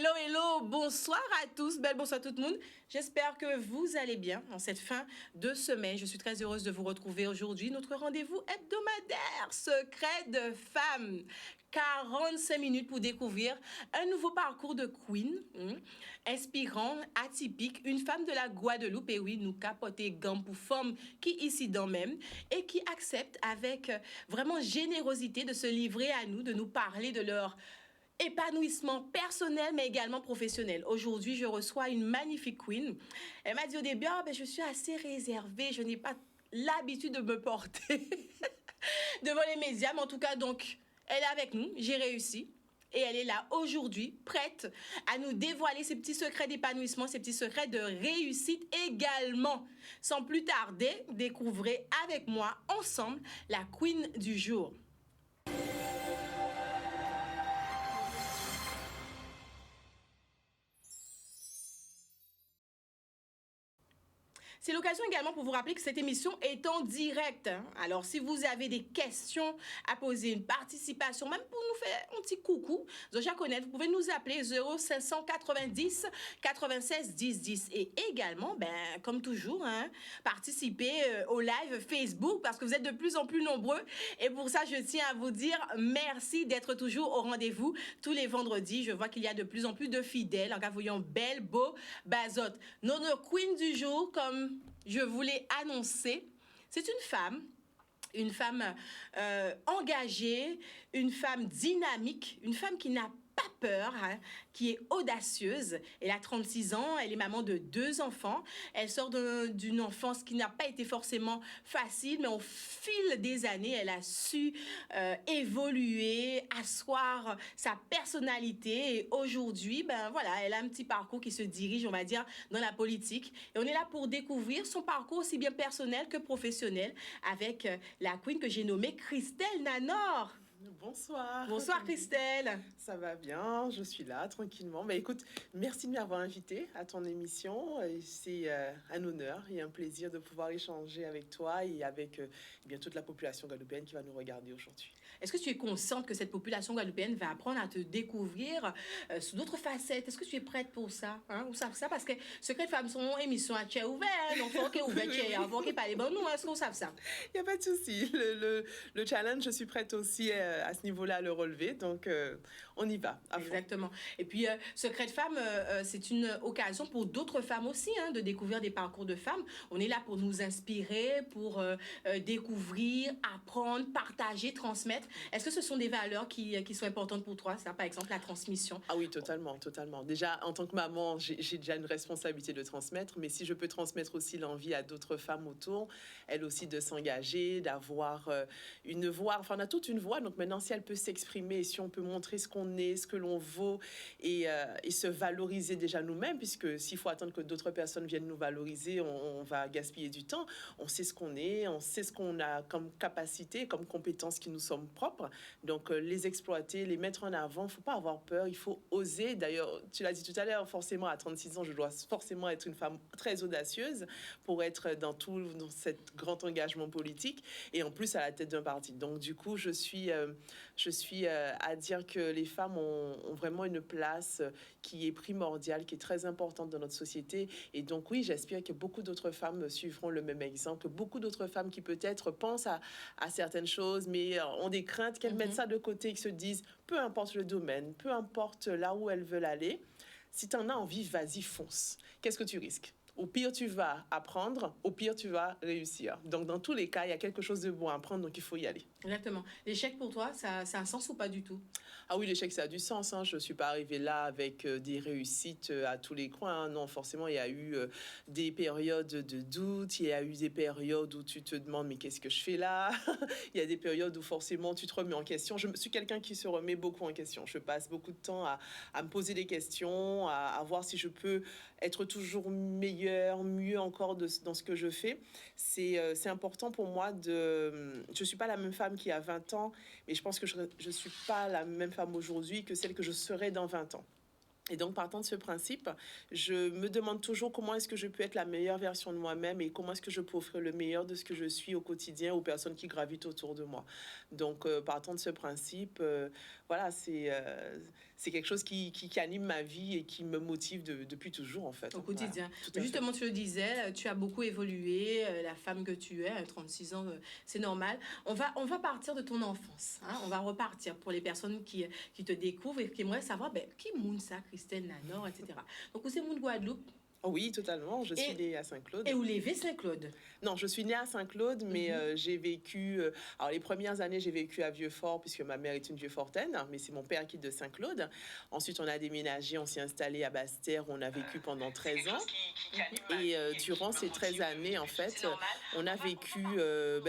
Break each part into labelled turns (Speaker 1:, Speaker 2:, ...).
Speaker 1: Hello, bonsoir à tous, bonsoir tout le monde. J'espère que vous allez bien en cette fin de semaine. Je suis très heureuse de vous retrouver aujourd'hui. Notre rendez-vous hebdomadaire, Secret de femme. 45 minutes pour découvrir un nouveau parcours de Queen, inspirant, atypique, une femme de la Guadeloupe, et oui, nous capoter gamme pour femmes qui ici dans même, et qui accepte avec vraiment générosité de se livrer à nous, de nous parler de leur épanouissement personnel, mais également professionnel. Aujourd'hui, je reçois une magnifique Queen. Elle m'a dit au début, je suis assez réservée, je n'ai pas l'habitude de me porter devant les médias, mais en tout cas, donc, elle est avec nous, j'ai réussi. Et elle est là aujourd'hui, prête à nous dévoiler ses petits secrets d'épanouissement, ses petits secrets de réussite également. Sans plus tarder, découvrez avec moi, ensemble, la Queen du jour. C'est l'occasion également pour vous rappeler que cette émission est en direct. Alors, si vous avez des questions à poser, une participation, même pour nous faire un petit coucou, déjà connaître, vous pouvez nous appeler 0590 96 10 10. Et également, comme toujours, participer au live Facebook parce que vous êtes de plus en plus nombreux. Et pour ça, je tiens à vous dire merci d'être toujours au rendez-vous tous les vendredis. Je vois qu'il y a de plus en plus de fidèles. En cas, voyons belle, beau, bazote. Notre queen du jour, comme je vous l'ai annoncé, c'est une femme engagée, une femme dynamique, une femme qui n'a pas peur, qui est audacieuse. Elle a 36 ans, elle est maman de 2 enfants. Elle sort d'une enfance qui n'a pas été forcément facile, mais au fil des années, elle a su évoluer, asseoir sa personnalité. Et aujourd'hui, elle a un petit parcours qui se dirige, on va dire, dans la politique. Et on est là pour découvrir son parcours aussi bien personnel que professionnel avec la queen que j'ai nommée Christelle Nanor.
Speaker 2: Bonsoir.
Speaker 1: Bonsoir Christelle.
Speaker 2: Ça va bien, je suis là tranquillement. Mais écoute, merci de m'avoir invité à ton émission. C'est un honneur et un plaisir de pouvoir échanger avec toi et avec toute la population guadeloupéenne qui va nous regarder aujourd'hui.
Speaker 1: Est-ce que tu es consciente que cette population guadeloupéenne va apprendre à te découvrir sous d'autres facettes? Est-ce que tu es prête pour ça? Ou ça parce que Secret de Femmes, son émission à tiers ouvert, donc faut qu'il ouvert tiers avant qu'il parle. Bon, nous, est-ce qu'on savent ça?
Speaker 2: Il n'y a pas de souci. Le challenge, je suis prête aussi à ce niveau-là à le relever. Donc, on y va.
Speaker 1: Exactement. Et puis, Secret de Femmes, c'est une occasion pour d'autres femmes aussi de découvrir des parcours de femmes. On est là pour nous inspirer, pour découvrir, apprendre, partager, transmettre. Est-ce que ce sont des valeurs qui sont importantes pour toi, ça, par exemple, la transmission?
Speaker 2: Ah oui, totalement. Déjà, en tant que maman, j'ai déjà une responsabilité de transmettre, mais si je peux transmettre aussi l'envie à d'autres femmes autour, elles aussi de s'engager, d'avoir une voix. Enfin, on a toute une voix, donc maintenant, si elle peut s'exprimer, si on peut montrer ce qu'on est, ce que l'on vaut et se valoriser déjà nous-mêmes, puisque s'il faut attendre que d'autres personnes viennent nous valoriser, on va gaspiller du temps. On sait ce qu'on est, on sait ce qu'on a comme capacité, comme compétences qui nous sont propres. Donc, les exploiter, les mettre en avant, il ne faut pas avoir peur, il faut oser. D'ailleurs, tu l'as dit tout à l'heure, forcément, à 36 ans, je dois forcément être une femme très audacieuse pour être dans cet grand engagement politique et en plus à la tête d'un parti. Donc, du coup, je suis à dire que les femmes ont vraiment une place qui est primordiale, qui est très importante dans notre société. Et donc, oui, j'espère que beaucoup d'autres femmes suivront le même exemple, beaucoup d'autres femmes qui peut-être pensent à certaines choses, mais ont des craintes, qu'elles mettent ça de côté, qui se disent, peu importe le domaine, peu importe là où elles veulent aller, si tu en as envie, vas-y, fonce. Qu'est-ce que tu risques? Au pire, tu vas apprendre, au pire, tu vas réussir. Donc, dans tous les cas, il y a quelque chose de bon à apprendre, donc il faut y aller.
Speaker 1: Exactement. L'échec, pour toi, ça a un sens ou pas du tout?
Speaker 2: Ah oui, l'échec, ça a du sens. Je ne suis pas arrivée là avec des réussites à tous les coins. Non, forcément, il y a eu des périodes de doute. Il y a eu des périodes où tu te demandes, mais qu'est-ce que je fais là? Il y a des périodes où forcément, tu te remets en question. Je suis quelqu'un qui se remet beaucoup en question. Je passe beaucoup de temps à me poser des questions, à voir si je peux être toujours meilleure, mieux encore dans ce que je fais. C'est important pour moi je suis pas la même femme qu'il y a 20 ans, mais je pense que je suis pas la même femme aujourd'hui que celle que je serai dans 20 ans. Et donc, partant de ce principe, je me demande toujours comment est-ce que je peux être la meilleure version de moi-même et comment est-ce que je peux offrir le meilleur de ce que je suis au quotidien aux personnes qui gravitent autour de moi. Donc, partant de ce principe, voilà, c'est quelque chose qui anime ma vie et qui me motive depuis toujours, en fait.
Speaker 1: Au quotidien.
Speaker 2: Voilà, tout à fait.
Speaker 1: Justement, tu le disais, tu as beaucoup évolué, la femme que tu es, 36 ans, c'est normal. On va partir de ton enfance. Hein? On va repartir pour les personnes qui te découvrent et qui aimeraient savoir qui moun ça, Christelle Nanor, etc. Donc, vous c'est moun Guadeloupe.
Speaker 2: Oui, totalement. Je suis née à Saint-Claude.
Speaker 1: Et où levé Saint-Claude?
Speaker 2: Non, je suis née à Saint-Claude, mais j'ai vécu... alors, les premières années, j'ai vécu à Vieux-Fort, puisque ma mère est une Vieux-Fortaine, mais c'est mon père qui est de Saint-Claude. Ensuite, on a déménagé, on s'est installé à Basse-Terre, où on a vécu pendant 13 ans. Et durant ces 13 années, en fait, on a vécu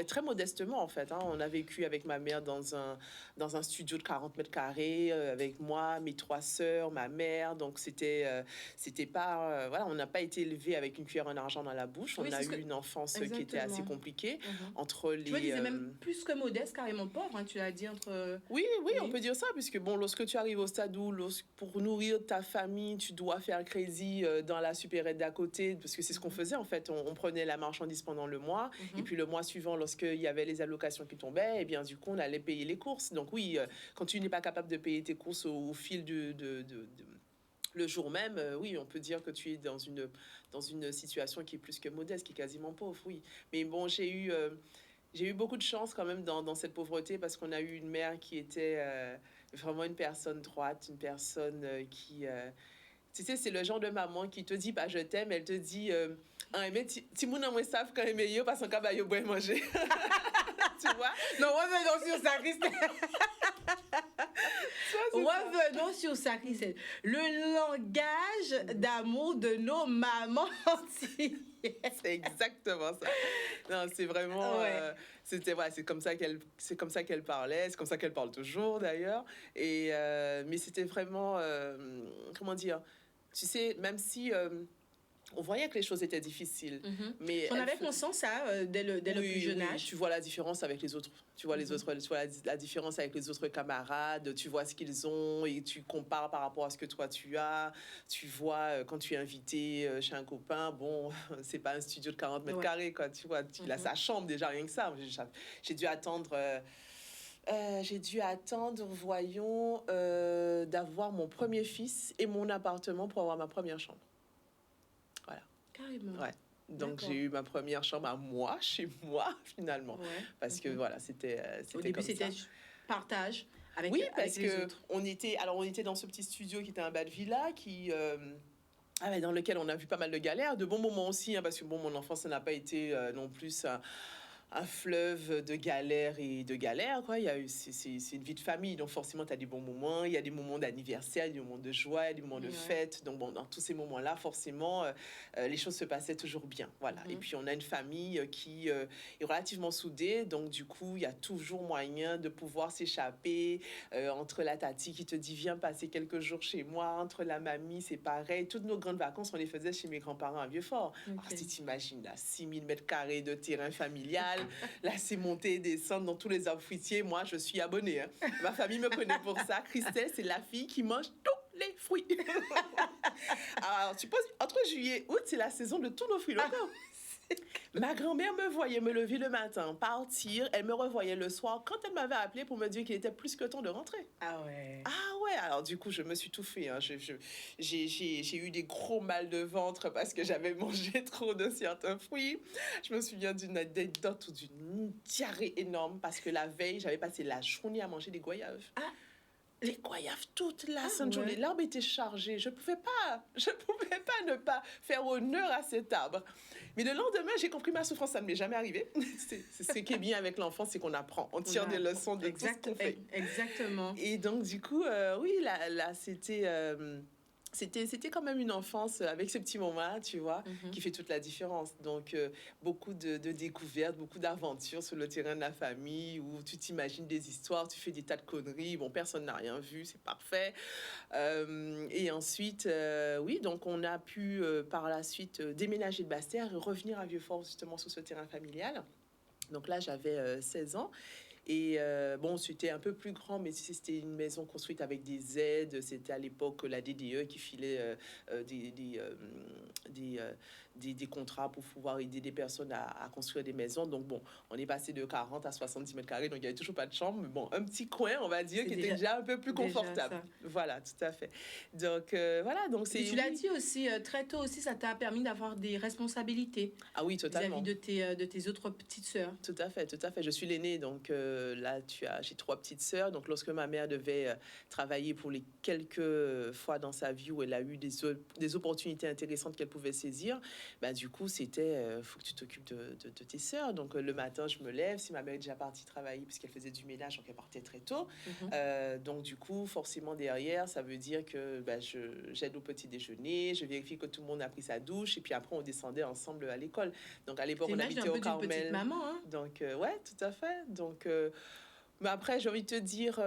Speaker 2: très modestement, en fait. Hein. On a vécu avec ma mère dans un studio de 40 mètres carrés, avec moi, mes 3 sœurs, ma mère. Donc, c'était pas... voilà, on n'a pas été élevé avec une cuillère en argent dans la bouche. On a eu une enfance qui était assez compliquée. Entre les...
Speaker 1: Tu me disais même plus que modeste, carrément pauvre, hein, tu l'as dit entre...
Speaker 2: Oui, on peut dire ça, puisque bon, lorsque tu arrives au stade où, pour nourrir ta famille, tu dois faire crédit dans la supérette d'à côté, parce que c'est ce qu'on faisait en fait. On prenait la marchandise pendant le mois, et puis le mois suivant, lorsqu'il y avait les allocations qui tombaient, et bien du coup, on allait payer les courses. Donc oui, quand tu n'es pas capable de payer tes courses au fil le jour même, oui, on peut dire que tu es dans une situation qui est plus que modeste, qui est quasiment pauvre, oui. Mais bon, j'ai eu beaucoup de chance quand même dans cette pauvreté parce qu'on a eu une mère qui était vraiment une personne droite, une personne qui... tu sais, c'est le genre de maman qui te dit pas je t'aime, elle te dit mais ti moun an mwen savent quand même yo parce qu'on va yo boire manger. Tu vois?
Speaker 1: Non, revenons sur ça, Christelle. Revenons sur ça, Christelle. Le langage d'amour de nos mamans antillaises.
Speaker 2: C'est exactement ça. Non, c'est vraiment... c'est comme ça qu'elle parlait, c'est comme ça qu'elle parle toujours d'ailleurs. Et mais c'était vraiment... comment dire? Tu sais, même si... on voyait que les choses étaient difficiles. Mais
Speaker 1: on avait conscience ça dès le plus jeune âge.
Speaker 2: Tu vois la différence avec les autres. Tu vois les autres, tu vois la différence avec les autres camarades. Tu vois ce qu'ils ont et tu compares par rapport à ce que toi tu as. Tu vois quand tu es invité chez un copain, bon, c'est pas un studio de 40 mètres carrés, quoi. Tu vois, il a sa chambre déjà, rien que ça. J'ai dû attendre... voyons, d'avoir mon premier fils et mon appartement pour avoir ma première chambre. Voilà.
Speaker 1: Carrément.
Speaker 2: Ouais. Donc j'ai eu ma première chambre à moi, chez moi, finalement. Parce que voilà, c'était
Speaker 1: au début, c'était partage avec,
Speaker 2: parce
Speaker 1: avec les
Speaker 2: que
Speaker 1: autres.
Speaker 2: on était dans ce petit studio qui était un bas de villa dans lequel on a vu pas mal de galères, de bons moments aussi, hein, parce que bon, mon enfance, ça n'a pas été non plus un fleuve de galères et de galères, quoi. C'est une vie de famille, donc forcément, tu as des bons moments, il y a des moments d'anniversaire, des moments de joie, il y a des moments de fête. Donc, bon, dans tous ces moments-là, forcément, les choses se passaient toujours bien. Voilà. Et puis, on a une famille qui est relativement soudée, donc du coup, il y a toujours moyen de pouvoir s'échapper entre la tati qui te dit « Viens passer quelques jours chez moi », entre la mamie, c'est pareil. Toutes nos grandes vacances, on les faisait chez mes grands-parents à Vieux-Fort. Alors, si tu imagines, là, 6000 mètres carrés de terrain familial, là, c'est monter et descendre dans tous les arbres fruitiers. Moi, je suis abonnée. Hein. Ma famille me connaît pour ça. Christelle, c'est la fille qui mange tous les fruits. Alors, tu poses, entre juillet et août, c'est la saison de tous nos fruits locaux. Ma grand-mère me voyait me lever le matin, partir. Elle me revoyait le soir quand elle m'avait appelé pour me dire qu'il était plus que temps de rentrer.
Speaker 1: Ah ouais.
Speaker 2: Ah ouais. Alors du coup, je me suis tout fait. Hein. J'ai eu des gros mal de ventre parce que j'avais mangé trop de certains fruits. Je me souviens d'une anecdote ou d'une diarrhée énorme parce que la veille, j'avais passé la journée à manger des goyaves.
Speaker 1: Ah.
Speaker 2: Les goyaves toute la sainte journée. L'arbre était chargé. Je pouvais pas ne pas faire honneur à cet arbre. Mais le lendemain, j'ai compris ma souffrance. Ça ne m'est jamais arrivé. C'est ce qui est bien avec l'enfant, c'est qu'on apprend. On tire des leçons de tout ce qu'on fait.
Speaker 1: Exactement.
Speaker 2: Et donc, du coup, oui, là c'était quand même une enfance avec ces petits moments, tu vois, qui fait toute la différence. Donc, beaucoup de découvertes, beaucoup d'aventures sur le terrain de la famille où tu t'imagines des histoires, tu fais des tas de conneries. Bon, personne n'a rien vu, c'est parfait. Et ensuite, oui, donc on a pu par la suite déménager de Basse-Terre et revenir à Vieux-Fort justement sur ce terrain familial. Donc là, j'avais 16 ans. Et bon, c'était un peu plus grand, mais c'était une maison construite avec des aides. C'était à l'époque la DDE qui filait des contrats pour pouvoir aider des personnes à construire des maisons. Donc bon, on est passé de 40 à 70 mètres carrés, donc il n'y avait toujours pas de chambre. Mais bon, un petit coin, on va dire, qui était déjà un peu plus confortable. Voilà, tout à fait. Donc voilà, donc c'est...
Speaker 1: Et tu l'as dit aussi, très tôt aussi, ça t'a permis d'avoir des responsabilités.
Speaker 2: Ah oui, totalement.
Speaker 1: Vis-à-vis de tes autres petites sœurs.
Speaker 2: Tout à fait, tout à fait. Je suis l'aînée, donc là, j'ai 3 petites sœurs. Donc lorsque ma mère devait travailler pour les quelques fois dans sa vie où elle a eu des opportunités intéressantes qu'elle pouvait saisir, ben, du coup, c'était, faut que tu t'occupes de tes sœurs. Donc le matin, je me lève. Si ma mère est déjà partie travailler, puisqu'elle faisait du ménage, donc elle partait très tôt. Donc du coup, forcément, derrière, ça veut dire que ben, j'aide au petit déjeuner, je vérifie que tout le monde a pris sa douche, et puis après, on descendait ensemble à l'école. Donc à l'époque, on habitait au Carmel.
Speaker 1: Petite maman, hein?
Speaker 2: Donc ouais, tout à fait. Donc mais après, j'ai envie de te dire,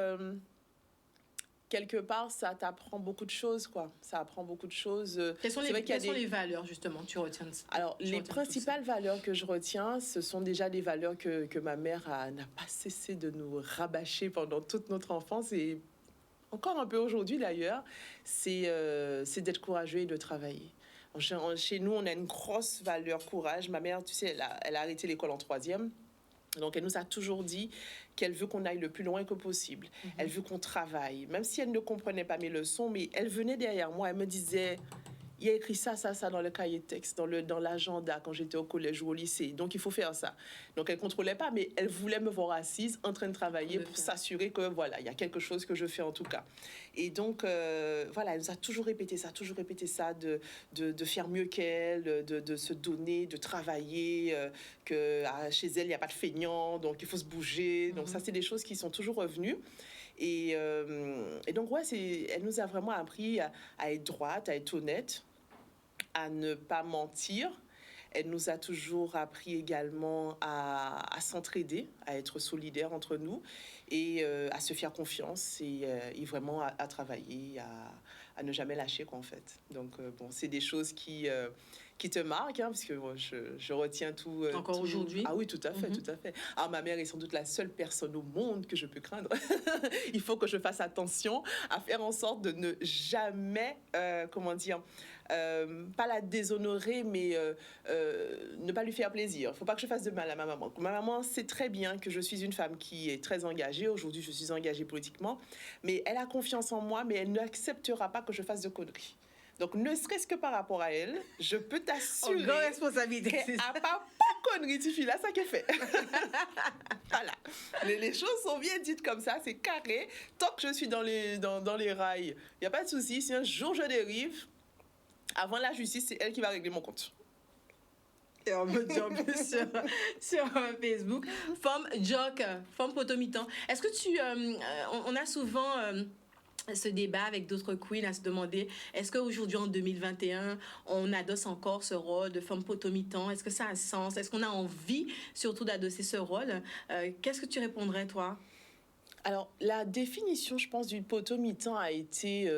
Speaker 2: quelque part, ça t'apprend beaucoup de choses, quoi. Ça apprend beaucoup de choses.
Speaker 1: Quelles sont les valeurs, justement, tu retiens?
Speaker 2: Alors, les principales valeurs que je retiens, ce sont déjà des valeurs que ma mère n'a pas cessé de nous rabâcher pendant toute notre enfance, et encore un peu aujourd'hui d'ailleurs, c'est d'être courageux et de travailler. Chez nous, on a une grosse valeur courage. Ma mère, tu sais, elle a arrêté l'école en 3e. Donc, elle nous a toujours dit qu'elle veut qu'on aille le plus loin que possible. Elle veut qu'on travaille. Même si elle ne comprenait pas mes leçons, mais elle venait derrière moi, elle me disait... Il y a écrit ça dans le cahier de texte, dans l'agenda quand j'étais au collège ou au lycée. Donc, il faut faire ça. Donc, elle ne contrôlait pas, mais elle voulait me voir assise en train de travailler pour s'assurer que, voilà, il y a quelque chose que je fais en tout cas. Et donc, voilà, elle nous a toujours répété ça, de faire mieux qu'elle, de se donner, de travailler, que chez elle, il n'y a pas de feignant, donc il faut se bouger. Donc, ça, c'est des choses qui sont toujours revenues. Et donc, ouais, elle nous a vraiment appris à être droite, à être honnête, à ne pas mentir. Elle nous a toujours appris également à s'entraider, à être solidaires entre nous et à se faire confiance et vraiment à travailler, à ne jamais lâcher, quoi, en fait. Donc, bon, c'est des choses qui te marquent, hein, parce que moi, je retiens tout.
Speaker 1: Encore aujourd'hui?
Speaker 2: Ah oui, tout à fait, tout à fait. Alors, ma mère est sans doute la seule personne au monde que je peux craindre. Il faut que je fasse attention à faire en sorte de ne jamais, pas la déshonorer, mais ne pas lui faire plaisir. Il ne faut pas que je fasse de mal à ma maman. Ma maman sait très bien que je suis une femme qui est très engagée. Aujourd'hui, je suis engagée politiquement. Mais elle a confiance en moi, mais elle n'acceptera pas que je fasse de conneries. Donc, ne serait-ce que par rapport à elle, je peux t'assurer qu'elle n'a pas conneries, tu fais là, ça qu'elle fait. Voilà. Les choses sont bien dites comme ça, c'est carré. Tant que je suis dans les rails, il n'y a pas de souci. Si un jour je dérive, avant la justice, c'est elle qui va régler mon compte.
Speaker 1: Et on me dit en plus sur Facebook, femme potomitan. Est-ce que on a souvent ce débat avec d'autres queens à se demander, est-ce qu'aujourd'hui en 2021, on adosse encore ce rôle de femme potomitan? Est-ce que ça a un sens? Est-ce qu'on a envie surtout d'adosser ce rôle? Qu'est-ce que tu répondrais, toi?
Speaker 2: Alors, la définition, je pense, du potomitan a été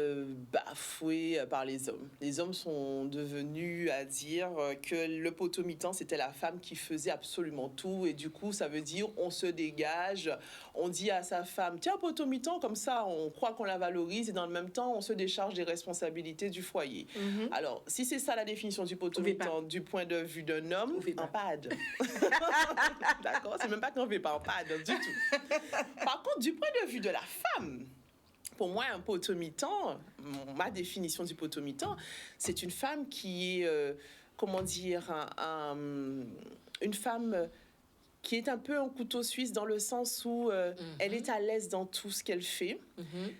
Speaker 2: bafouée par les hommes. Les hommes sont devenus à dire que le potomitan, c'était la femme qui faisait absolument tout. Et du coup, ça veut dire on se dégage, on dit à sa femme, tiens, potomitan, comme ça, on croit qu'on la valorise. Et dans le même temps, on se décharge des responsabilités du foyer. Alors, si c'est ça la définition du potomitan du point de vue d'un homme, en pad. D'accord? C'est même pas qu'on fait pas en pad, du tout. Par contre, du point de vue de la femme, pour moi, un potomitan, ma définition du potomitan, c'est une femme qui est, une femme qui est un peu un couteau suisse dans le sens où elle est à l'aise dans tout ce qu'elle fait.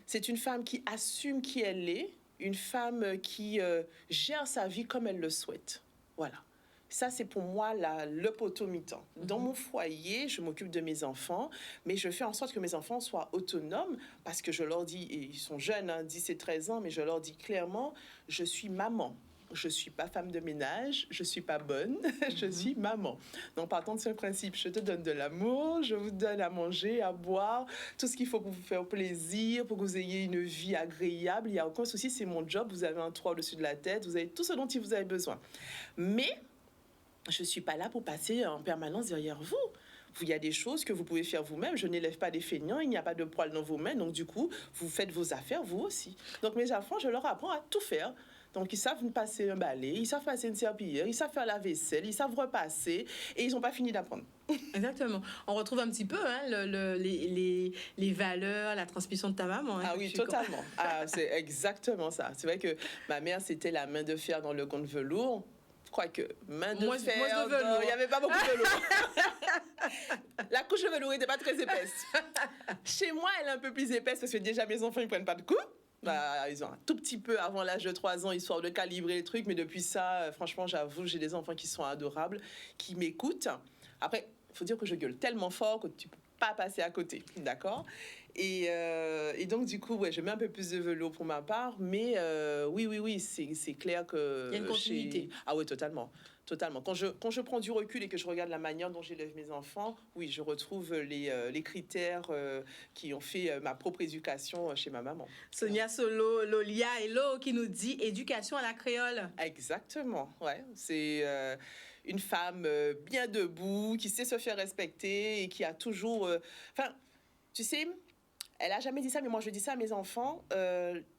Speaker 2: C'est une femme qui assume qui elle est, une femme qui gère sa vie comme elle le souhaite. Voilà. Ça, c'est pour moi le potomitan. Dans mon foyer, je m'occupe de mes enfants, mais je fais en sorte que mes enfants soient autonomes parce que je leur dis, et ils sont jeunes, 10 et 13 ans, mais je leur dis clairement, je suis maman. Je ne suis pas femme de ménage, je ne suis pas bonne, je suis maman. Donc, partant de ce principe, je te donne de l'amour, je vous donne à manger, à boire, tout ce qu'il faut pour vous faire plaisir, pour que vous ayez une vie agréable. Il n'y a aucun souci, c'est mon job, vous avez un toit au-dessus de la tête, vous avez tout ce dont vous avez besoin. Mais je ne suis pas là pour passer en permanence derrière vous. il y a des choses que vous pouvez faire vous-même. Je n'élève pas des feignants, il n'y a pas de poils dans vos mains. Donc, du coup, vous faites vos affaires, vous aussi. Donc, mes enfants, je leur apprends à tout faire. Donc, ils savent passer un balai, ils savent passer une serpillière, ils savent faire la vaisselle, ils savent repasser et ils n'ont pas fini d'apprendre.
Speaker 1: Exactement. On retrouve un petit peu les valeurs, la transmission de ta maman.
Speaker 2: Ah oui, totalement. C'est exactement ça. C'est vrai que ma mère, c'était la main de fer dans le gant de velours. Quoique, main de fer, il n'y avait pas beaucoup de velours. La couche de velours n'était pas très épaisse. Chez moi, elle est un peu plus épaisse parce que déjà, mes enfants, ils ne prennent pas de coups. Ils ont un tout petit peu avant l'âge de 3 ans, histoire de calibrer les trucs. Mais depuis ça, franchement, j'avoue, j'ai des enfants qui sont adorables, qui m'écoutent. Après, il faut dire que je gueule tellement fort que tu ne peux pas passer à côté. D'accord ? Et donc, du coup, ouais, je mets un peu plus de velours pour ma part. Mais oui, c'est clair que...
Speaker 1: Il y a une continuité.
Speaker 2: Ah oui, totalement. Totalement. Quand je prends du recul et que je regarde la manière dont j'élève mes enfants, oui, je retrouve les critères qui ont fait ma propre éducation chez ma maman.
Speaker 1: Sonia Solo, Lolia Hello qui nous dit éducation à la créole.
Speaker 2: Exactement, ouais. C'est une femme bien debout, qui sait se faire respecter et qui a toujours... Enfin, tu sais, elle a jamais dit ça, mais moi je dis ça à mes enfants.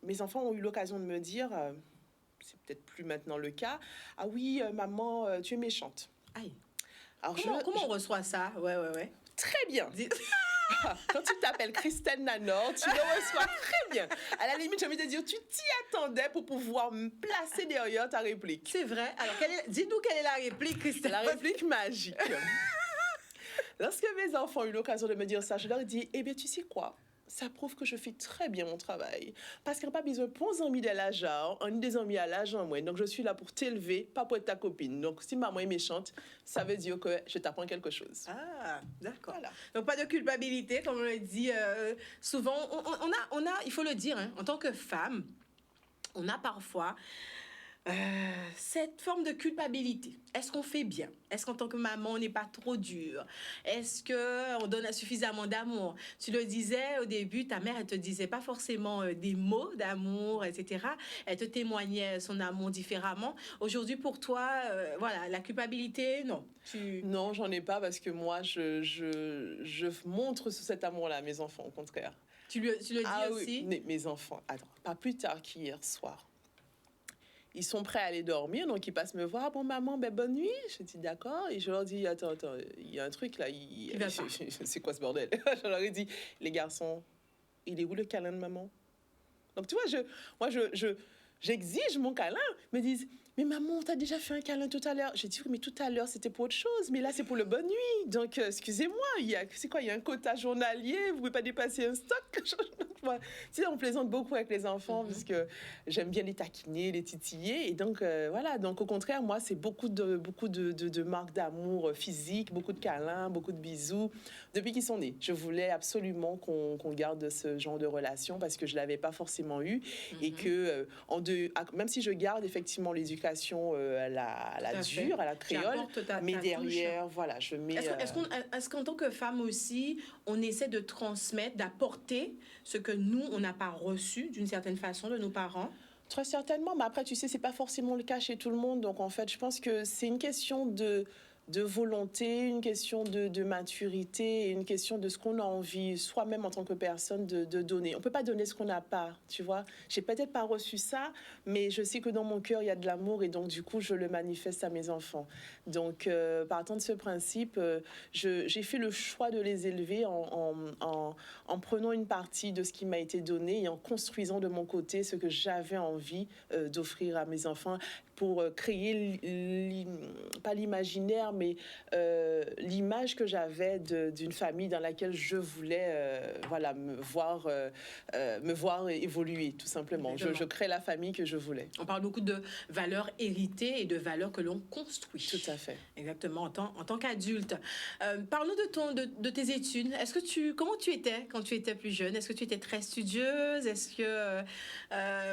Speaker 2: Mes enfants ont eu l'occasion de me dire... c'est peut-être plus maintenant le cas. Ah oui, maman, tu es méchante.
Speaker 1: Aïe. Alors comment on reçoit ça? Ouais.
Speaker 2: Très bien. Quand tu t'appelles Christelle Nanor, tu le reçois très bien. À la limite, j'ai envie de dire, tu t'y attendais pour pouvoir me placer derrière ta réplique.
Speaker 1: C'est vrai. Alors, dis-nous quelle est la réplique, Christelle.
Speaker 2: La réplique magique. Lorsque mes enfants ont eu l'occasion de me dire ça, je leur ai dit, eh bien, tu sais quoi? Ça prouve que je fais très bien mon travail. Parce qu'il n'y a pas besoin de bons amis de l'argent, on est des amis à l'argent, moi. Donc, je suis là pour t'élever, pas pour être ta copine. Donc, si maman est méchante, ça veut dire que je t'apprends quelque chose.
Speaker 1: Ah, d'accord.
Speaker 2: Voilà.
Speaker 1: Donc, pas de culpabilité, comme on le dit souvent. On a, il faut le dire, hein, en tant que femme, on a parfois... cette forme de culpabilité, est-ce qu'on fait bien? Est-ce qu'en tant que maman, on n'est pas trop dur? Est-ce qu'on donne suffisamment d'amour? Tu le disais au début, ta mère, elle te disait pas forcément des mots d'amour, etc. Elle te témoignait son amour différemment. Aujourd'hui, pour toi, voilà, la culpabilité, non.
Speaker 2: Non, j'en ai pas parce que moi, je montre cet amour-là à mes enfants, au contraire.
Speaker 1: Tu le dis aussi?
Speaker 2: Oui, mes enfants, attends, pas plus tard qu'hier soir. Ils sont prêts à aller dormir, donc ils passent me voir. Bon, maman, bonne nuit. Je dis d'accord. Et je leur dis, attends, il y a un truc là. C'est quoi ce bordel? Je leur ai dit, les garçons, il est où le câlin de maman? Donc, tu vois, j'exige mon câlin. Ils me disent, mais maman, t'as déjà fait un câlin tout à l'heure. J'ai dit, oui, mais tout à l'heure, c'était pour autre chose. Mais là, c'est pour le bonne nuit. Donc, excusez-moi, il y a un quota journalier. Vous ne pouvez pas dépasser un stock. Tu sais, on plaisante beaucoup avec les enfants parce que j'aime bien les taquiner, les titiller. Et donc, voilà. Donc, au contraire, moi, c'est beaucoup de marques d'amour physique, beaucoup de câlins, beaucoup de bisous. Depuis qu'ils sont nés, je voulais absolument qu'on garde ce genre de relation parce que je ne l'avais pas forcément eu. Et que, même si je garde effectivement l'éducation à la dure, à la créole, mais derrière, voilà, je mets...
Speaker 1: Est-ce qu'en tant que femme aussi, on essaie de transmettre, d'apporter ce que nous, on n'a pas reçu d'une certaine façon de nos parents?
Speaker 2: Très certainement, mais après, tu sais, c'est pas forcément le cas chez tout le monde. Donc, en fait, je pense que c'est une question de volonté, une question de maturité, une question de ce qu'on a envie, soi-même en tant que personne, de donner. On ne peut pas donner ce qu'on n'a pas, tu vois. J'ai peut-être pas reçu ça, mais je sais que dans mon cœur, il y a de l'amour et donc, du coup, je le manifeste à mes enfants. Donc, partant de ce principe, j'ai fait le choix de les élever en prenant une partie de ce qui m'a été donné et en construisant de mon côté ce que j'avais envie d'offrir à mes enfants pour créer, pas l'imaginaire, mais l'image que j'avais d'une famille dans laquelle je voulais voilà, me voir évoluer, tout simplement. Je crée la famille que je voulais.
Speaker 1: On parle beaucoup de valeurs héritées et de valeurs que l'on construit.
Speaker 2: Tout à fait.
Speaker 1: Exactement, en tant qu'adulte. Parle-nous de tes études. Comment tu étais quand tu étais plus jeune? Est-ce que tu étais très studieuse? Est-ce que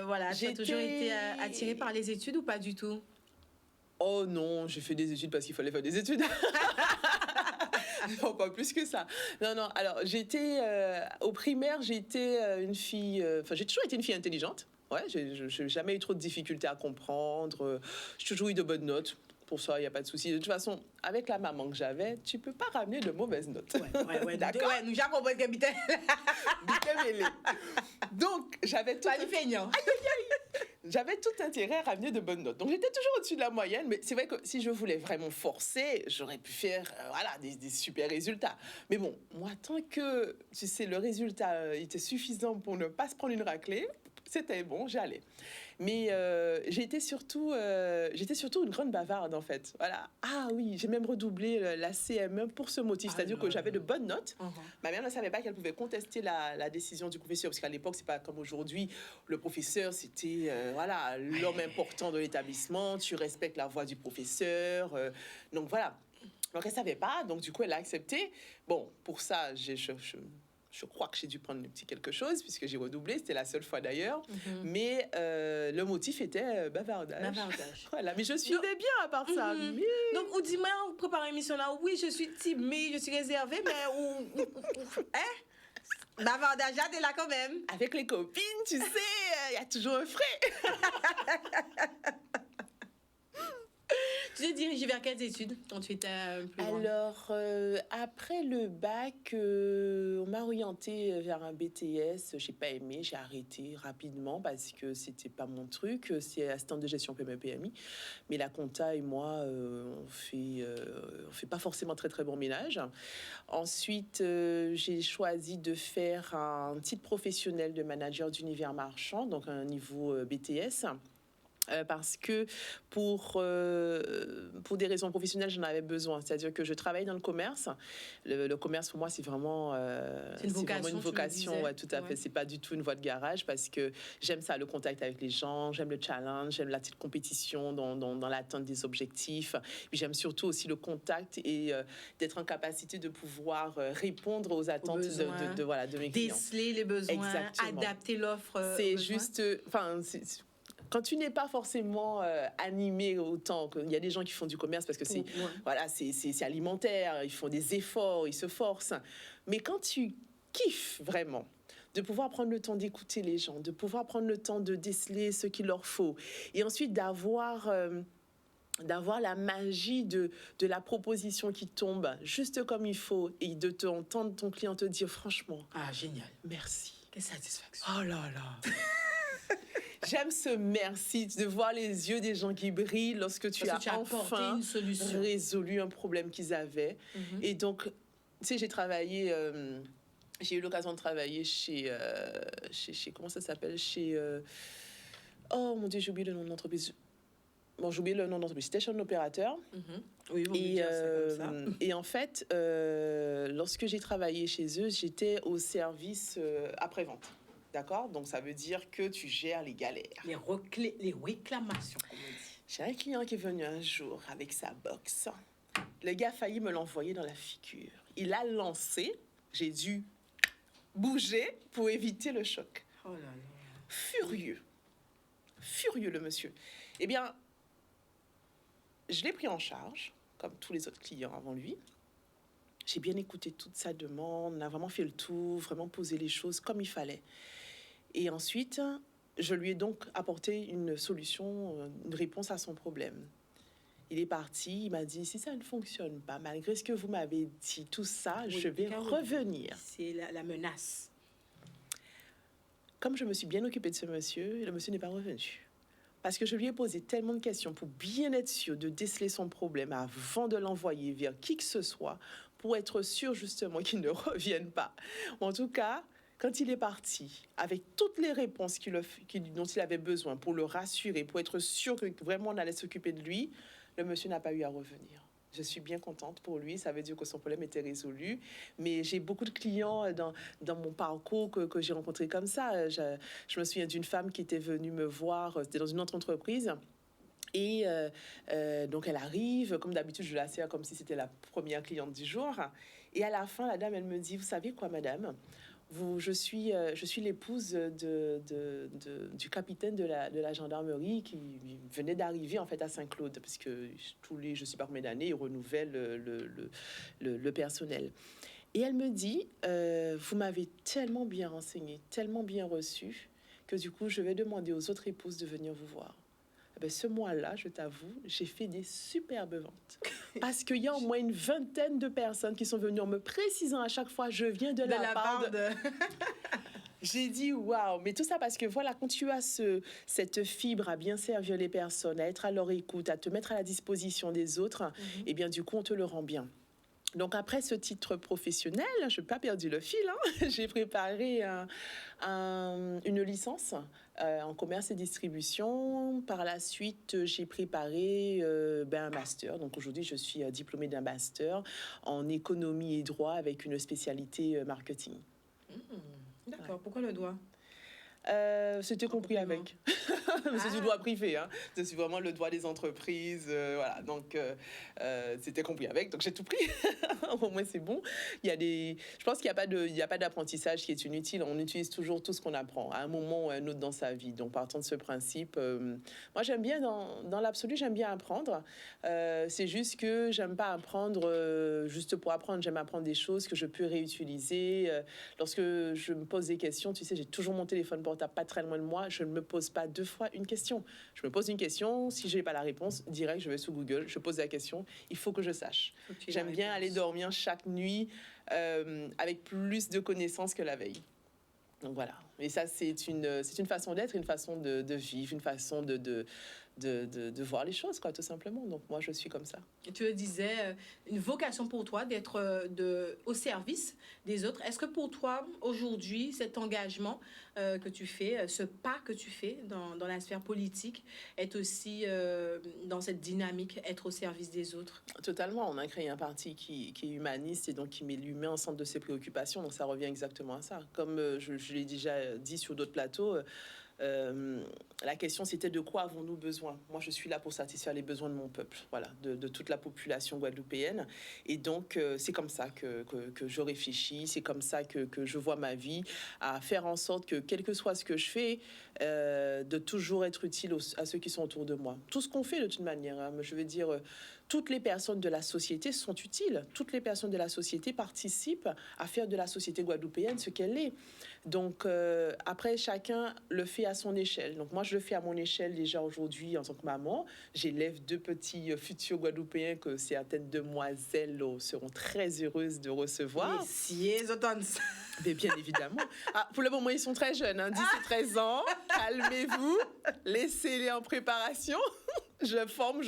Speaker 1: voilà, tu as toujours été attirée par les études ou pas du tout?
Speaker 2: Oh non, j'ai fait des études parce qu'il fallait faire des études. Non, pas plus que ça. Non. Alors, au primaire, j'étais une fille... j'ai toujours été une fille intelligente. Ouais, j'ai jamais eu trop de difficultés à comprendre. J'ai toujours eu de bonnes notes. Pour ça, il n'y a pas de souci. De toute façon, avec la maman que j'avais, tu ne peux pas ramener de mauvaises notes.
Speaker 1: Ouais. D'accord. Ouais, nous avons compris, capitaine.
Speaker 2: Donc, j'avais tout... J'avais tout intérêt à ramener de bonnes notes. Donc, j'étais toujours au-dessus de la moyenne. Mais c'est vrai que si je voulais vraiment forcer, j'aurais pu faire des super résultats. Mais bon, moi, tant que, tu sais, le résultat était suffisant pour ne pas se prendre une raclée, c'était bon, j'allais. Mais j'étais surtout une grande bavarde, en fait. Voilà. Ah oui, j'ai même redoublé la CM1 pour ce motif. C'est-à-dire que j'avais de bonnes notes. Ma mère ne savait pas qu'elle pouvait contester la décision du professeur. Parce qu'à l'époque, c'est pas comme aujourd'hui. Le professeur, c'était l'homme important de l'établissement. Tu respectes la voix du professeur. Donc voilà. Donc elle savait pas. Donc du coup, elle a accepté. Bon, pour ça, je crois que j'ai dû prendre un petit quelque chose, puisque j'ai redoublé, c'était la seule fois d'ailleurs. Mais le motif était bavardage. Voilà, mais je suivais bien à part ça. Mais...
Speaker 1: Donc, vous dites, moi, on prépare l'émission là, oui, je suis timide, je suis réservée, mais bavardage, t'es là quand même.
Speaker 2: Avec les copines, tu sais, il y a toujours un frais.
Speaker 1: Tu t'es dirigée vers quelles études quand tu étais plus loin?
Speaker 2: Alors, après le bac, on m'a orientée vers un BTS. J'ai pas aimé, j'ai arrêté rapidement parce que c'était pas mon truc. C'est assistante de gestion PME-PMI. Mais la compta et moi, on fait pas forcément très très bon ménage. Ensuite, j'ai choisi de faire un titre professionnel de manager d'univers marchand, donc un niveau BTS. Parce que pour des raisons professionnelles, j'en avais besoin. C'est-à-dire que je travaille dans le commerce. Le commerce, pour moi, c'est vraiment, vraiment une vocation. Ouais, tout à fait. C'est pas du tout une voie de garage parce que j'aime ça, le contact avec les gens, j'aime le challenge, j'aime la petite compétition dans l'atteinte des objectifs. Puis j'aime surtout aussi le contact et d'être en capacité de pouvoir répondre aux attentes de mes clients.
Speaker 1: Déceler les besoins, exactement. Adapter l'offre.
Speaker 2: C'est juste... Quand tu n'es pas forcément animé autant, il y a des gens qui font du commerce parce que c'est alimentaire, ils font des efforts, ils se forcent. Mais quand tu kiffes vraiment de pouvoir prendre le temps d'écouter les gens, de pouvoir prendre le temps de déceler ce qu'il leur faut, et ensuite d'avoir la magie de la proposition qui tombe juste comme il faut, et de t'entendre ton client te dire franchement,
Speaker 1: génial,
Speaker 2: merci.
Speaker 1: Quelle satisfaction.
Speaker 2: Oh là là. J'aime ce merci, de voir les yeux des gens qui brillent lorsque tu as enfin résolu un problème qu'ils avaient. Et donc, tu sais, j'ai eu l'occasion de travailler chez comment ça s'appelle, oh mon Dieu, j'ai oublié le nom de l'entreprise. Bon, j'ai oublié le nom de l'entreprise. C'était chez un opérateur.
Speaker 1: Oui, vous dire ça comme ça.
Speaker 2: Et en fait, lorsque j'ai travaillé chez eux, j'étais au service après-vente. D'accord? Donc, ça veut dire que tu gères les galères.
Speaker 1: Les réclamations, comme on dit.
Speaker 2: J'ai un client qui est venu un jour avec sa box. Le gars a failli me l'envoyer dans la figure. Il a lancé. J'ai dû bouger pour éviter le choc.
Speaker 1: Oh là là.
Speaker 2: Furieux, le monsieur. Eh bien, je l'ai pris en charge, comme tous les autres clients avant lui. J'ai bien écouté toute sa demande, on a vraiment fait le tour, vraiment posé les choses comme il fallait. Et ensuite, je lui ai donc apporté une solution, une réponse à son problème. Il est parti, il m'a dit, si ça ne fonctionne pas, malgré ce que vous m'avez dit, tout ça, je vais revenir.
Speaker 1: C'est la menace.
Speaker 2: Comme je me suis bien occupée de ce monsieur, le monsieur n'est pas revenu. Parce que je lui ai posé tellement de questions pour bien être sûr de déceler son problème avant de l'envoyer vers qui que ce soit, pour être sûr justement qu'il ne revienne pas. En tout cas, quand il est parti, avec toutes les réponses dont il avait besoin pour le rassurer, pour être sûr que vraiment on allait s'occuper de lui, le monsieur n'a pas eu à revenir. Je suis bien contente pour lui, ça veut dire que son problème était résolu. Mais j'ai beaucoup de clients dans mon parcours que j'ai rencontrés comme ça. Je me souviens d'une femme qui était venue me voir, c'était dans une autre entreprise. Et donc, elle arrive, comme d'habitude, je la sers comme si c'était la première cliente du jour. Et à la fin, la dame, elle me dit, vous savez quoi, madame ? Je suis l'épouse du capitaine de la gendarmerie qui venait d'arriver en fait à Saint-Claude, parce que tous les, je sais pas combien d'années, ils renouvellent le personnel. Et elle me dit, vous m'avez tellement bien renseigné, tellement bien reçu, que du coup, je vais demander aux autres épouses de venir vous voir. Eh ben, ce mois-là, je t'avoue, j'ai fait des superbes ventes. Parce qu'il y a au moins une vingtaine de personnes qui sont venues en me précisant à chaque fois, je viens de la part de... J'ai dit waouh, mais tout ça parce que voilà, quand tu as cette fibre à bien servir les personnes, à être à leur écoute, à te mettre à la disposition des autres, et bien du coup, on te le rend bien. Donc après ce titre professionnel, je n'ai pas perdu le fil, hein. J'ai préparé une licence en commerce et distribution. Par la suite, j'ai préparé un master. Donc aujourd'hui, je suis diplômée d'un master en économie et droit avec une spécialité marketing.
Speaker 1: D'accord, pourquoi le doigt?
Speaker 2: C'était compris avec. C'est du droit privé, hein. C'est vraiment le droit des entreprises, voilà. Donc c'était compris avec. Donc j'ai tout pris. Au moins c'est bon. Je pense qu'il n'y a pas d'apprentissage qui est inutile. On utilise toujours tout ce qu'on apprend à un moment ou à un autre dans sa vie. Donc partant de ce principe, moi j'aime bien dans l'absolu, j'aime bien apprendre. C'est juste que j'aime pas apprendre juste pour apprendre. J'aime apprendre des choses que je peux réutiliser. Lorsque je me pose des questions, tu sais, j'ai toujours mon téléphone portable pas très loin de moi. Je ne me pose pas deux fois une question. Je me pose une question, si je n'ai pas la réponse, direct, je vais sur Google, je pose la question. Il faut que je sache. J'aime bien aller dormir chaque nuit avec plus de connaissances que la veille. Donc voilà. Et ça, c'est une façon d'être, une façon de vivre, une façon de voir les choses, quoi, tout simplement. Donc moi, je suis comme ça.
Speaker 1: Et tu le disais, une vocation pour toi d'être au service des autres. Est-ce que pour toi, aujourd'hui, cet engagement que tu fais, ce pas que tu fais dans la sphère politique, est aussi dans cette dynamique, être au service des autres?
Speaker 2: Totalement. On a créé un parti qui est humaniste et donc qui met l'humain au centre de ses préoccupations. Donc ça revient exactement à ça. Comme je l'ai déjà dit sur d'autres plateaux, la question c'était de quoi avons-nous besoin? Moi je suis là pour satisfaire les besoins de mon peuple, voilà, de toute la population guadeloupéenne. Et donc c'est comme ça que je réfléchis, c'est comme ça que je vois ma vie, à faire en sorte que quel que soit ce que je fais, de toujours être utile à ceux qui sont autour de moi. Tout ce qu'on fait de toute manière, hein, je veux dire, toutes les personnes de la société sont utiles, toutes les personnes de la société participent à faire de la société guadeloupéenne ce qu'elle est. Donc après, chacun le fait à son échelle. Donc moi, je le fais à mon échelle déjà aujourd'hui en tant que maman. J'élève deux petits futurs Guadeloupéens que certaines demoiselles seront très heureuses de recevoir.
Speaker 1: Yes,
Speaker 2: mais bien évidemment. Ah, pour le moment, ils sont très jeunes, hein, 10 et 13 ans. Calmez-vous, laissez-les en préparation. Je forme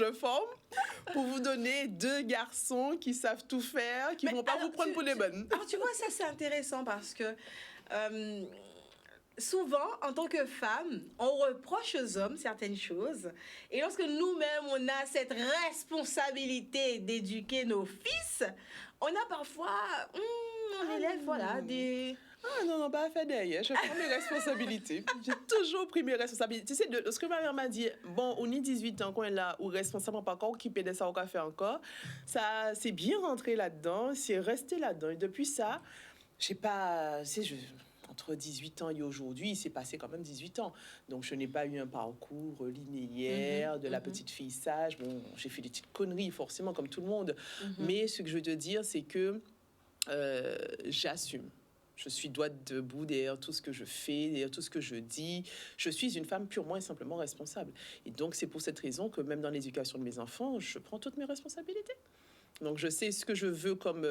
Speaker 2: pour vous donner deux garçons qui savent tout faire, qui ne vont pas vous prendre pour des bonnes.
Speaker 1: Alors, tu vois, ça, c'est intéressant parce que souvent, en tant que femme, on reproche aux hommes certaines choses. Et lorsque nous-mêmes, on a cette responsabilité d'éduquer nos fils, on a parfois, on élève, voilà, des...
Speaker 2: Ah non, pas à faire derrière. Je prends mes responsabilités. J'ai toujours pris mes responsabilités. Tu sais, ce que ma mère m'a dit, bon, on est 18 ans, quand elle est là, ou responsable, pas encore, qui paie ça, on fait encore. Ça, c'est bien rentré là-dedans, c'est resté là-dedans. Et depuis ça, je sais pas, entre 18 ans et aujourd'hui, il s'est passé quand même 18 ans. Donc, je n'ai pas eu un parcours linéaire de la petite fille sage. Bon, j'ai fait des petites conneries, forcément, comme tout le monde. Mais ce que je veux te dire, c'est que j'assume. Je suis droite debout derrière tout ce que je fais, derrière tout ce que je dis. Je suis une femme purement et simplement responsable. Et donc, c'est pour cette raison que même dans l'éducation de mes enfants, je prends toutes mes responsabilités. Donc, je sais ce que je veux comme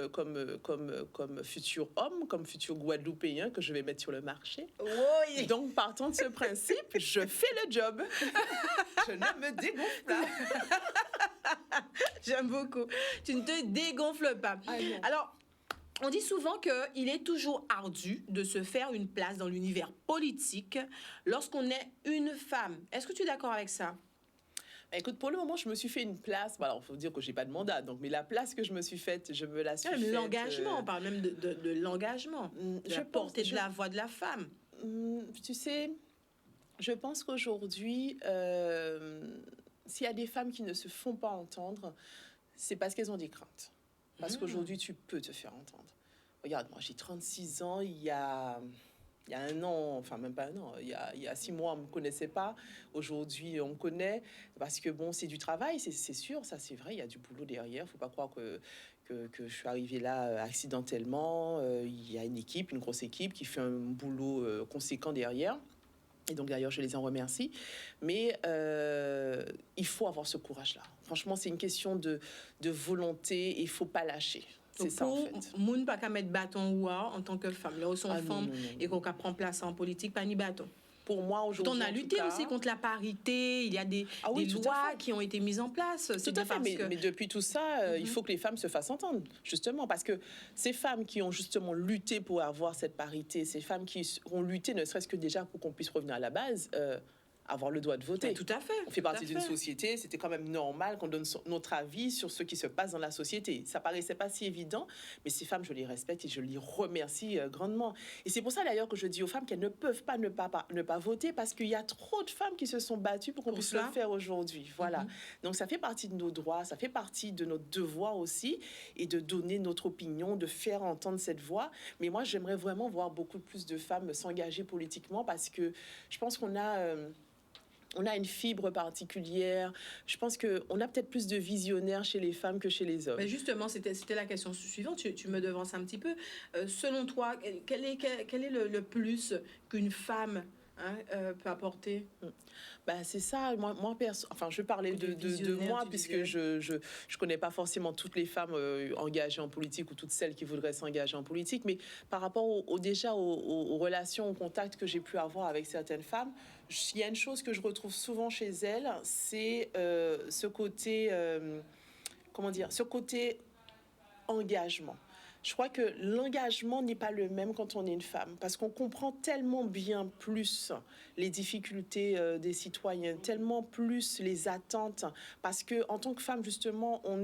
Speaker 2: futur homme, comme futur Guadeloupéen que je vais mettre sur le marché.
Speaker 1: Oui.
Speaker 2: Donc, partant de ce principe, je fais le job. Je ne me dégonfle pas.
Speaker 1: J'aime beaucoup. Tu ne te dégonfles pas. Alors, on dit souvent qu'il est toujours ardu de se faire une place dans l'univers politique lorsqu'on est une femme. Est-ce que tu es d'accord avec ça?
Speaker 2: Écoute, pour le moment, je me suis fait une place. Alors, il faut dire que je n'ai pas de mandat. Donc, mais la place que je me suis faite, je me la suis faite.
Speaker 1: L'engagement, on parle même de l'engagement. Je porte de la voix de la femme.
Speaker 2: Tu sais, je pense qu'aujourd'hui, s'il y a des femmes qui ne se font pas entendre, c'est parce qu'elles ont des craintes. Parce qu'aujourd'hui, tu peux te faire entendre. Regarde, moi, j'ai 36 ans. Il y a un an, enfin même pas un an, il y a 6 mois, on ne me connaissait pas. Aujourd'hui, on me connaît. Parce que bon, c'est du travail, c'est sûr, ça c'est vrai, il y a du boulot derrière. Il ne faut pas croire que je suis arrivée là accidentellement. Il y a une équipe, une grosse équipe qui fait un boulot conséquent derrière. Et donc, d'ailleurs, je les en remercie. Mais il faut avoir ce courage-là. Franchement, c'est une question de volonté et il ne faut pas lâcher. C'est ça, en fait.
Speaker 1: Moun pas qu'à mettre bâton ou en tant que femme. Là où sont femmes et qu'on prend place en politique, pas ni bâton.
Speaker 2: Pour moi, aujourd'hui,
Speaker 1: on a lutté aussi contre la parité. Il y a des lois qui ont été mises en place.
Speaker 2: Tout à fait. Mais depuis tout ça, il faut que les femmes se fassent entendre, justement. Parce que ces femmes qui ont justement lutté pour avoir cette parité, ces femmes qui ont lutté ne serait-ce que déjà pour qu'on puisse revenir à la base, avoir le droit de voter.
Speaker 1: Tout à fait.
Speaker 2: On fait partie d'une société, c'était quand même normal qu'on donne notre avis sur ce qui se passe dans la société. Ça paraissait pas si évident, mais ces femmes, je les respecte et je les remercie grandement. Et c'est pour ça d'ailleurs que je dis aux femmes qu'elles ne peuvent pas ne pas voter, parce qu'il y a trop de femmes qui se sont battues pour qu'on puisse le faire aujourd'hui. Voilà. Donc ça fait partie de nos droits, ça fait partie de notre devoir aussi, et de donner notre opinion, de faire entendre cette voix. Mais moi, j'aimerais vraiment voir beaucoup plus de femmes s'engager politiquement, parce que je pense qu'on a... on a une fibre particulière. Je pense qu'on a peut-être plus de visionnaires chez les femmes que chez les hommes.
Speaker 1: Mais justement, c'était la question suivante. Tu me devances un petit peu. Selon toi, quel est le plus qu'une femme peut apporter?
Speaker 2: C'est ça. Moi enfin, je parlais de moi, puisque je connais pas forcément toutes les femmes engagées en politique ou toutes celles qui voudraient s'engager en politique, mais par rapport aux relations, aux contacts que j'ai pu avoir avec certaines femmes, il y a une chose que je retrouve souvent chez elles, c'est ce côté, ce côté engagement. Je crois que l'engagement n'est pas le même quand on est une femme, parce qu'on comprend tellement bien plus les difficultés des citoyens, tellement plus les attentes, parce que en tant que femme, justement, on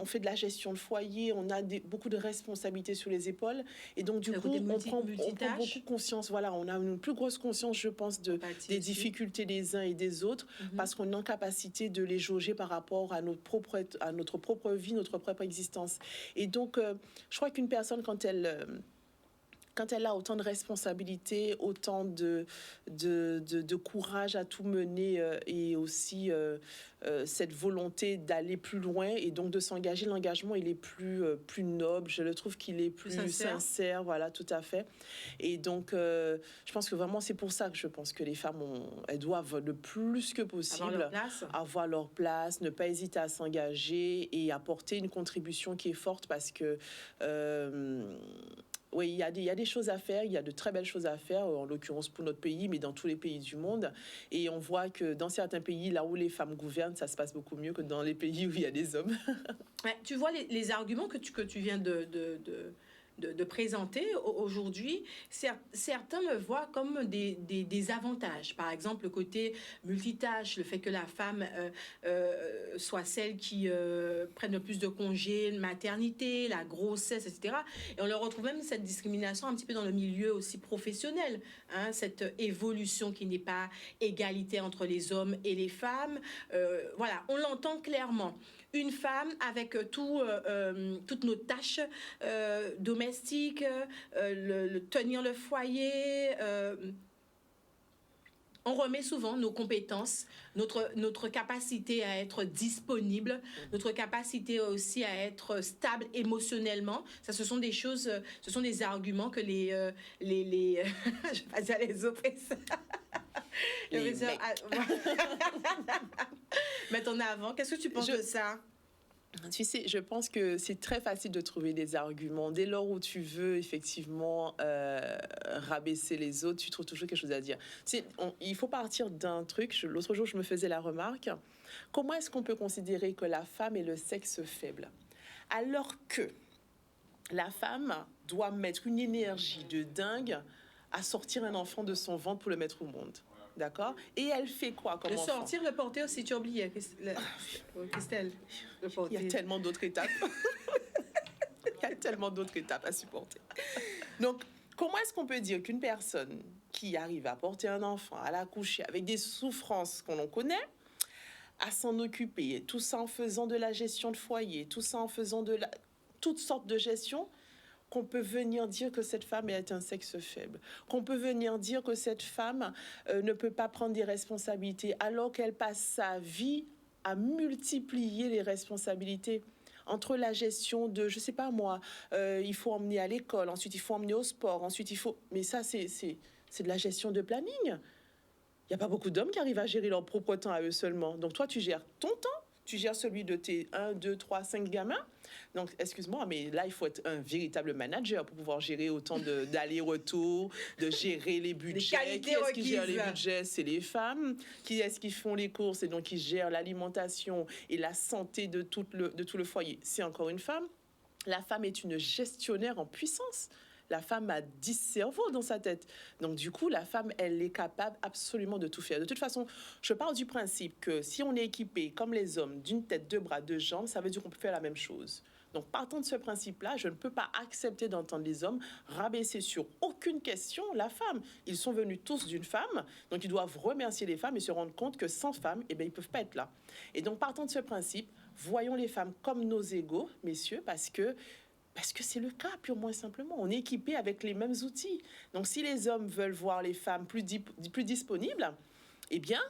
Speaker 2: fait de la gestion de foyer, on a beaucoup de responsabilités sur les épaules, et donc du coup on prend beaucoup conscience. Voilà, on a une plus grosse conscience, je pense, des difficultés des uns et des autres, parce qu'on est en capacité de les jauger par rapport à notre propre vie, notre propre existence. Et donc je crois qu'une personne, quand elle a autant de responsabilités, autant de courage à tout mener, et aussi cette volonté d'aller plus loin et donc de s'engager, l'engagement, il est plus noble. Je le trouve qu'il est plus sincère. Voilà, tout à fait. Et donc, je pense que vraiment, c'est pour ça que je pense que les femmes, elles doivent le plus que possible avoir leur place, ne pas hésiter à s'engager et apporter une contribution qui est forte, parce que... oui, il y a des choses à faire, il y a de très belles choses à faire, en l'occurrence pour notre pays, mais dans tous les pays du monde. Et on voit que dans certains pays, là où les femmes gouvernent, ça se passe beaucoup mieux que dans les pays où il y a des hommes.
Speaker 1: Tu vois, les arguments que tu viens de présenter aujourd'hui, certains le voient comme des avantages. Par exemple, le côté multitâche, le fait que la femme soit celle qui prenne le plus de congés, maternité, la grossesse, etc. Et on le retrouve même cette discrimination un petit peu dans le milieu aussi professionnel, cette évolution qui n'est pas égalité entre les hommes et les femmes. Voilà, on l'entend clairement. Une femme avec toutes nos tâches domestiques, tenir le foyer. On remet souvent nos compétences, notre capacité à être disponible, notre capacité aussi à être stable émotionnellement. Ça, ce sont des choses, ce sont des arguments que les je vais pas dire les oppresseurs. Mettre en avant. Qu'est-ce que tu penses de ça?
Speaker 2: Tu sais, je pense que c'est très facile de trouver des arguments. Dès lors où tu veux effectivement rabaisser les autres, tu trouves toujours quelque chose à dire. Il faut partir d'un truc. L'autre jour, je me faisais la remarque. Comment est-ce qu'on peut considérer que la femme est le sexe faible, alors que la femme doit mettre une énergie de dingue à sortir un enfant de son ventre pour le mettre au monde? D'accord? Et elle fait quoi comme enfant?
Speaker 1: Le sortir, le porter aussi, tu oublies, Christelle.
Speaker 2: Il y a tellement d'autres étapes. Il y a tellement d'autres étapes à supporter. Donc, comment est-ce qu'on peut dire qu'une personne qui arrive à porter un enfant, à l'accoucher, avec des souffrances qu'on en connaît, à s'en occuper, tout ça en faisant de la gestion de foyer, tout ça en faisant toutes sortes de gestion, qu'on peut venir dire que cette femme est un sexe faible, qu'on peut venir dire que cette femme ne peut pas prendre des responsabilités, alors qu'elle passe sa vie à multiplier les responsabilités entre la gestion de, je sais pas moi, il faut emmener à l'école, ensuite il faut emmener au sport, ensuite il faut... Mais ça, c'est c'est de la gestion de planning. Il n'y a pas beaucoup d'hommes qui arrivent à gérer leur propre temps à eux seulement. Donc toi, tu gères ton temps, tu gères celui de tes 1, 2, 3, 5 gamins. Donc, excuse-moi, mais là, il faut être un véritable manager pour pouvoir gérer autant d'allers-retours, de gérer les budgets. Qui est-ce qui gère les budgets? C'est les femmes. Qui est-ce qui font les courses et donc qui gèrent l'alimentation et la santé de tout le foyer? C'est encore une femme. La femme est une gestionnaire en puissance. La femme a 10 cerveaux dans sa tête. Donc, du coup, la femme, elle est capable absolument de tout faire. De toute façon, je pars du principe que si on est équipé, comme les hommes, d'une tête, 2 bras, 2 jambes, ça veut dire qu'on peut faire la même chose. Donc, partant de ce principe-là, je ne peux pas accepter d'entendre les hommes rabaisser sur aucune question la femme. Ils sont venus tous d'une femme, donc ils doivent remercier les femmes et se rendre compte que sans femmes, eh bien, ils ne peuvent pas être là. Et donc, partant de ce principe, voyons les femmes comme nos égaux, messieurs, parce que c'est le cas, purement et simplement. On est équipé avec les mêmes outils. Donc, si les hommes veulent voir les femmes plus disponibles, eh bien,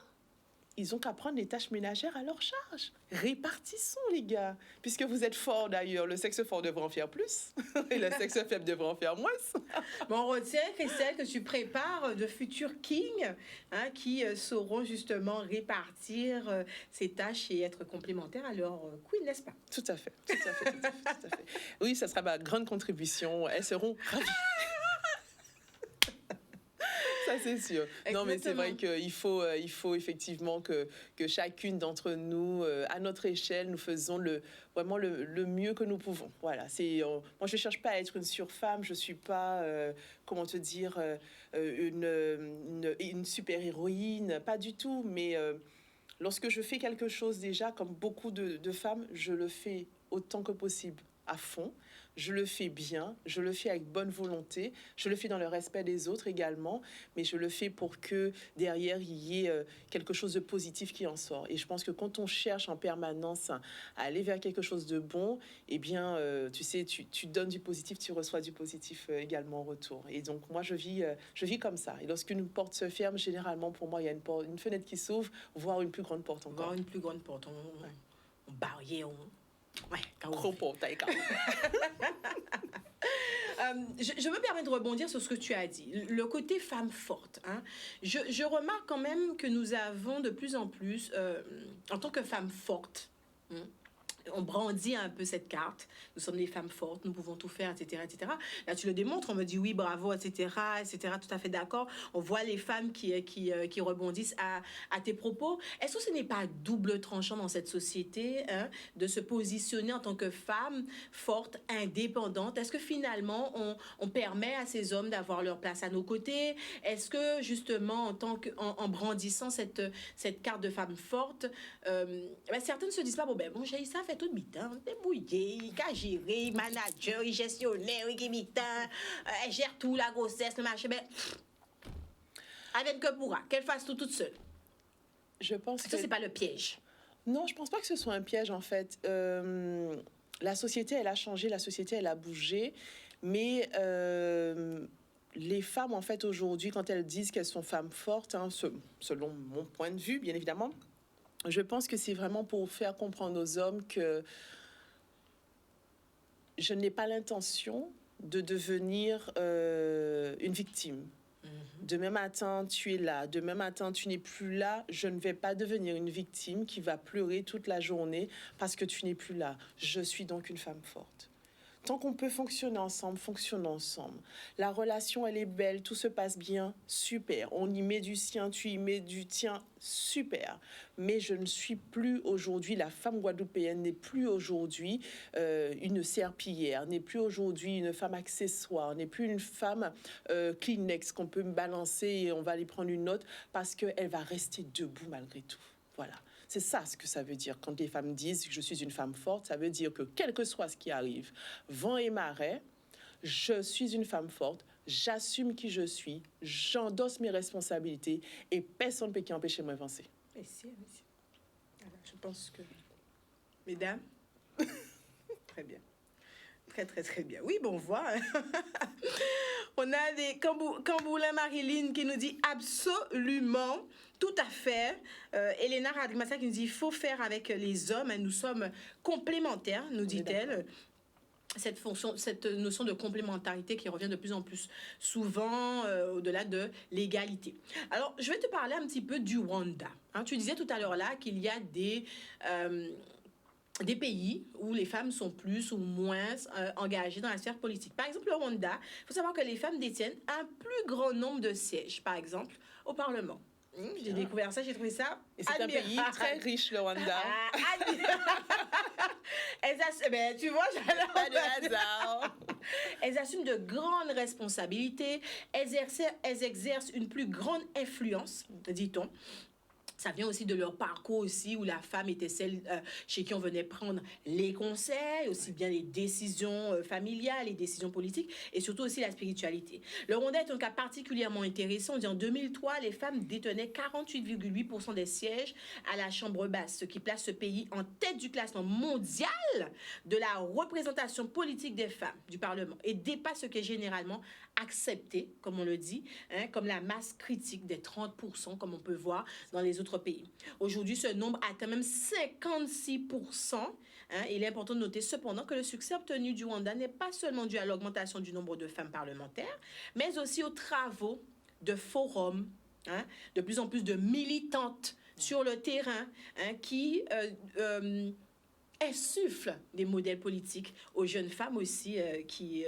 Speaker 2: ils ont qu'à prendre les tâches ménagères à leur charge. Répartissons, les gars. Puisque vous êtes forts, d'ailleurs, le sexe fort devrait en faire plus. Et le sexe faible devrait en faire moins.
Speaker 1: Bon, on retient, Christelle, que tu prépares de futurs kings qui sauront justement répartir ces tâches et être complémentaires à leur queen, n'est-ce pas?
Speaker 2: Tout à fait. Oui, ça sera ma grande contribution. Elles seront ravies. Ça, c'est sûr. Exactement. Non, mais c'est vrai qu'il faut effectivement que chacune d'entre nous, à notre échelle, nous faisons vraiment le mieux que nous pouvons. Voilà. Moi, je ne cherche pas à être une surfemme. Je ne suis pas, comment te dire, une super-héroïne. Pas du tout. Mais lorsque je fais quelque chose déjà, comme beaucoup de femmes, je le fais autant que possible, à fond. Je le fais bien, je le fais avec bonne volonté, je le fais dans le respect des autres également, mais je le fais pour que derrière, il y ait quelque chose de positif qui en sort. Et je pense que quand on cherche en permanence à aller vers quelque chose de bon, eh bien, tu sais, tu donnes du positif, tu reçois du positif également en retour. Et donc, moi, je vis comme ça. Et lorsqu'une porte se ferme, généralement, pour moi, il y a une fenêtre qui s'ouvre, voire une plus grande porte encore.
Speaker 1: Voire une plus grande porte, on barrière, ouais, je me permets de rebondir sur ce que tu as dit. Le côté femme forte. Je remarque quand même que nous avons de plus en plus, en tant que femme forte, on brandit un peu cette carte. Nous sommes des femmes fortes, nous pouvons tout faire, etc., etc. Là, tu le démontres, on me dit oui, bravo, etc., etc., tout à fait d'accord. On voit les femmes qui rebondissent à tes propos. Est-ce que ce n'est pas double tranchant dans cette société de se positionner en tant que femme forte, indépendante? Est-ce que finalement, on permet à ces hommes d'avoir leur place à nos côtés? Est-ce que justement, en brandissant cette carte de femme forte, certaines se disent pas, bon, j'ai ça fait tout de mi-temps, débrouillé, qu'à gérer, manager, gestionnaire, qui mi-temps, elle gère tout, la grossesse, le marché, avec que pourra, qu'elle fasse tout toute seule.
Speaker 2: Je pense
Speaker 1: que ça, c'est pas le piège.
Speaker 2: Non, je pense pas que ce soit un piège, en fait. La société, elle a changé, la société, elle a bougé, mais les femmes, en fait, aujourd'hui, quand elles disent qu'elles sont femmes fortes, selon mon point de vue, bien évidemment, je pense que c'est vraiment pour faire comprendre aux hommes que je n'ai pas l'intention de devenir une victime. Demain matin, tu es là. Demain matin, tu n'es plus là. Je ne vais pas devenir une victime qui va pleurer toute la journée parce que tu n'es plus là. Je suis donc une femme forte. Tant qu'on peut fonctionner ensemble, fonctionnons ensemble. La relation, elle est belle, tout se passe bien, super. On y met du sien, tu y mets du tien, super. Mais je ne suis plus aujourd'hui, la femme guadeloupéenne n'est plus aujourd'hui une serpillière, n'est plus aujourd'hui une femme accessoire, n'est plus une femme Kleenex qu'on peut me balancer et on va aller prendre une autre parce qu'elle va rester debout malgré tout. Voilà. C'est ça ce que ça veut dire. Quand les femmes disent que je suis une femme forte, ça veut dire que quel que soit ce qui arrive, vent et marée, je suis une femme forte, j'assume qui je suis, j'endosse mes responsabilités et personne ne peut empêcher moi d'avancer.
Speaker 1: Merci. Alors, je pense que... Mesdames, très bien. Très bien. Oui, bon, on voit. On a des Camboulin Marilyn qui nous dit absolument, tout à fait. Elena Radimassa qui nous dit il faut faire avec les hommes, nous sommes complémentaires, nous dit-elle. cette fonction, cette notion de complémentarité qui revient de plus en plus souvent au-delà de l'égalité. Alors, je vais te parler un petit peu du Rwanda. Hein, tu disais tout à l'heure là qu'il y a des pays où les femmes sont plus ou moins engagées dans la sphère politique. Par exemple, le Rwanda, il faut savoir que les femmes détiennent un plus grand nombre de sièges, par exemple, au Parlement. J'ai découvert ça, j'ai trouvé ça
Speaker 2: et c'est admirable. Un pays très riche, le Rwanda.
Speaker 1: Ben, tu vois,
Speaker 2: pas de hasard.
Speaker 1: Elles assument de grandes responsabilités, elles exercent une plus grande influence, dit-on. Ça vient aussi de leur parcours aussi, où la femme était celle chez qui on venait prendre les conseils, aussi bien les décisions familiales, les décisions politiques, et surtout aussi la spiritualité. Le Rwanda est un cas particulièrement intéressant. On dit en 2003, les femmes détenaient 48,8% des sièges à la Chambre basse, ce qui place ce pays en tête du classement mondial de la représentation politique des femmes du Parlement et dépasse ce qui est généralement accepté, comme on le dit, hein, comme la masse critique des 30%, comme on peut voir dans les autres pays. Aujourd'hui, ce nombre atteint même 56%. Hein, il est important de noter cependant que le succès obtenu du Rwanda n'est pas seulement dû à l'augmentation du nombre de femmes parlementaires, mais aussi aux travaux de forums, hein, de plus en plus de militantes sur le terrain, hein, qui insuffle des modèles politiques aux jeunes femmes aussi qui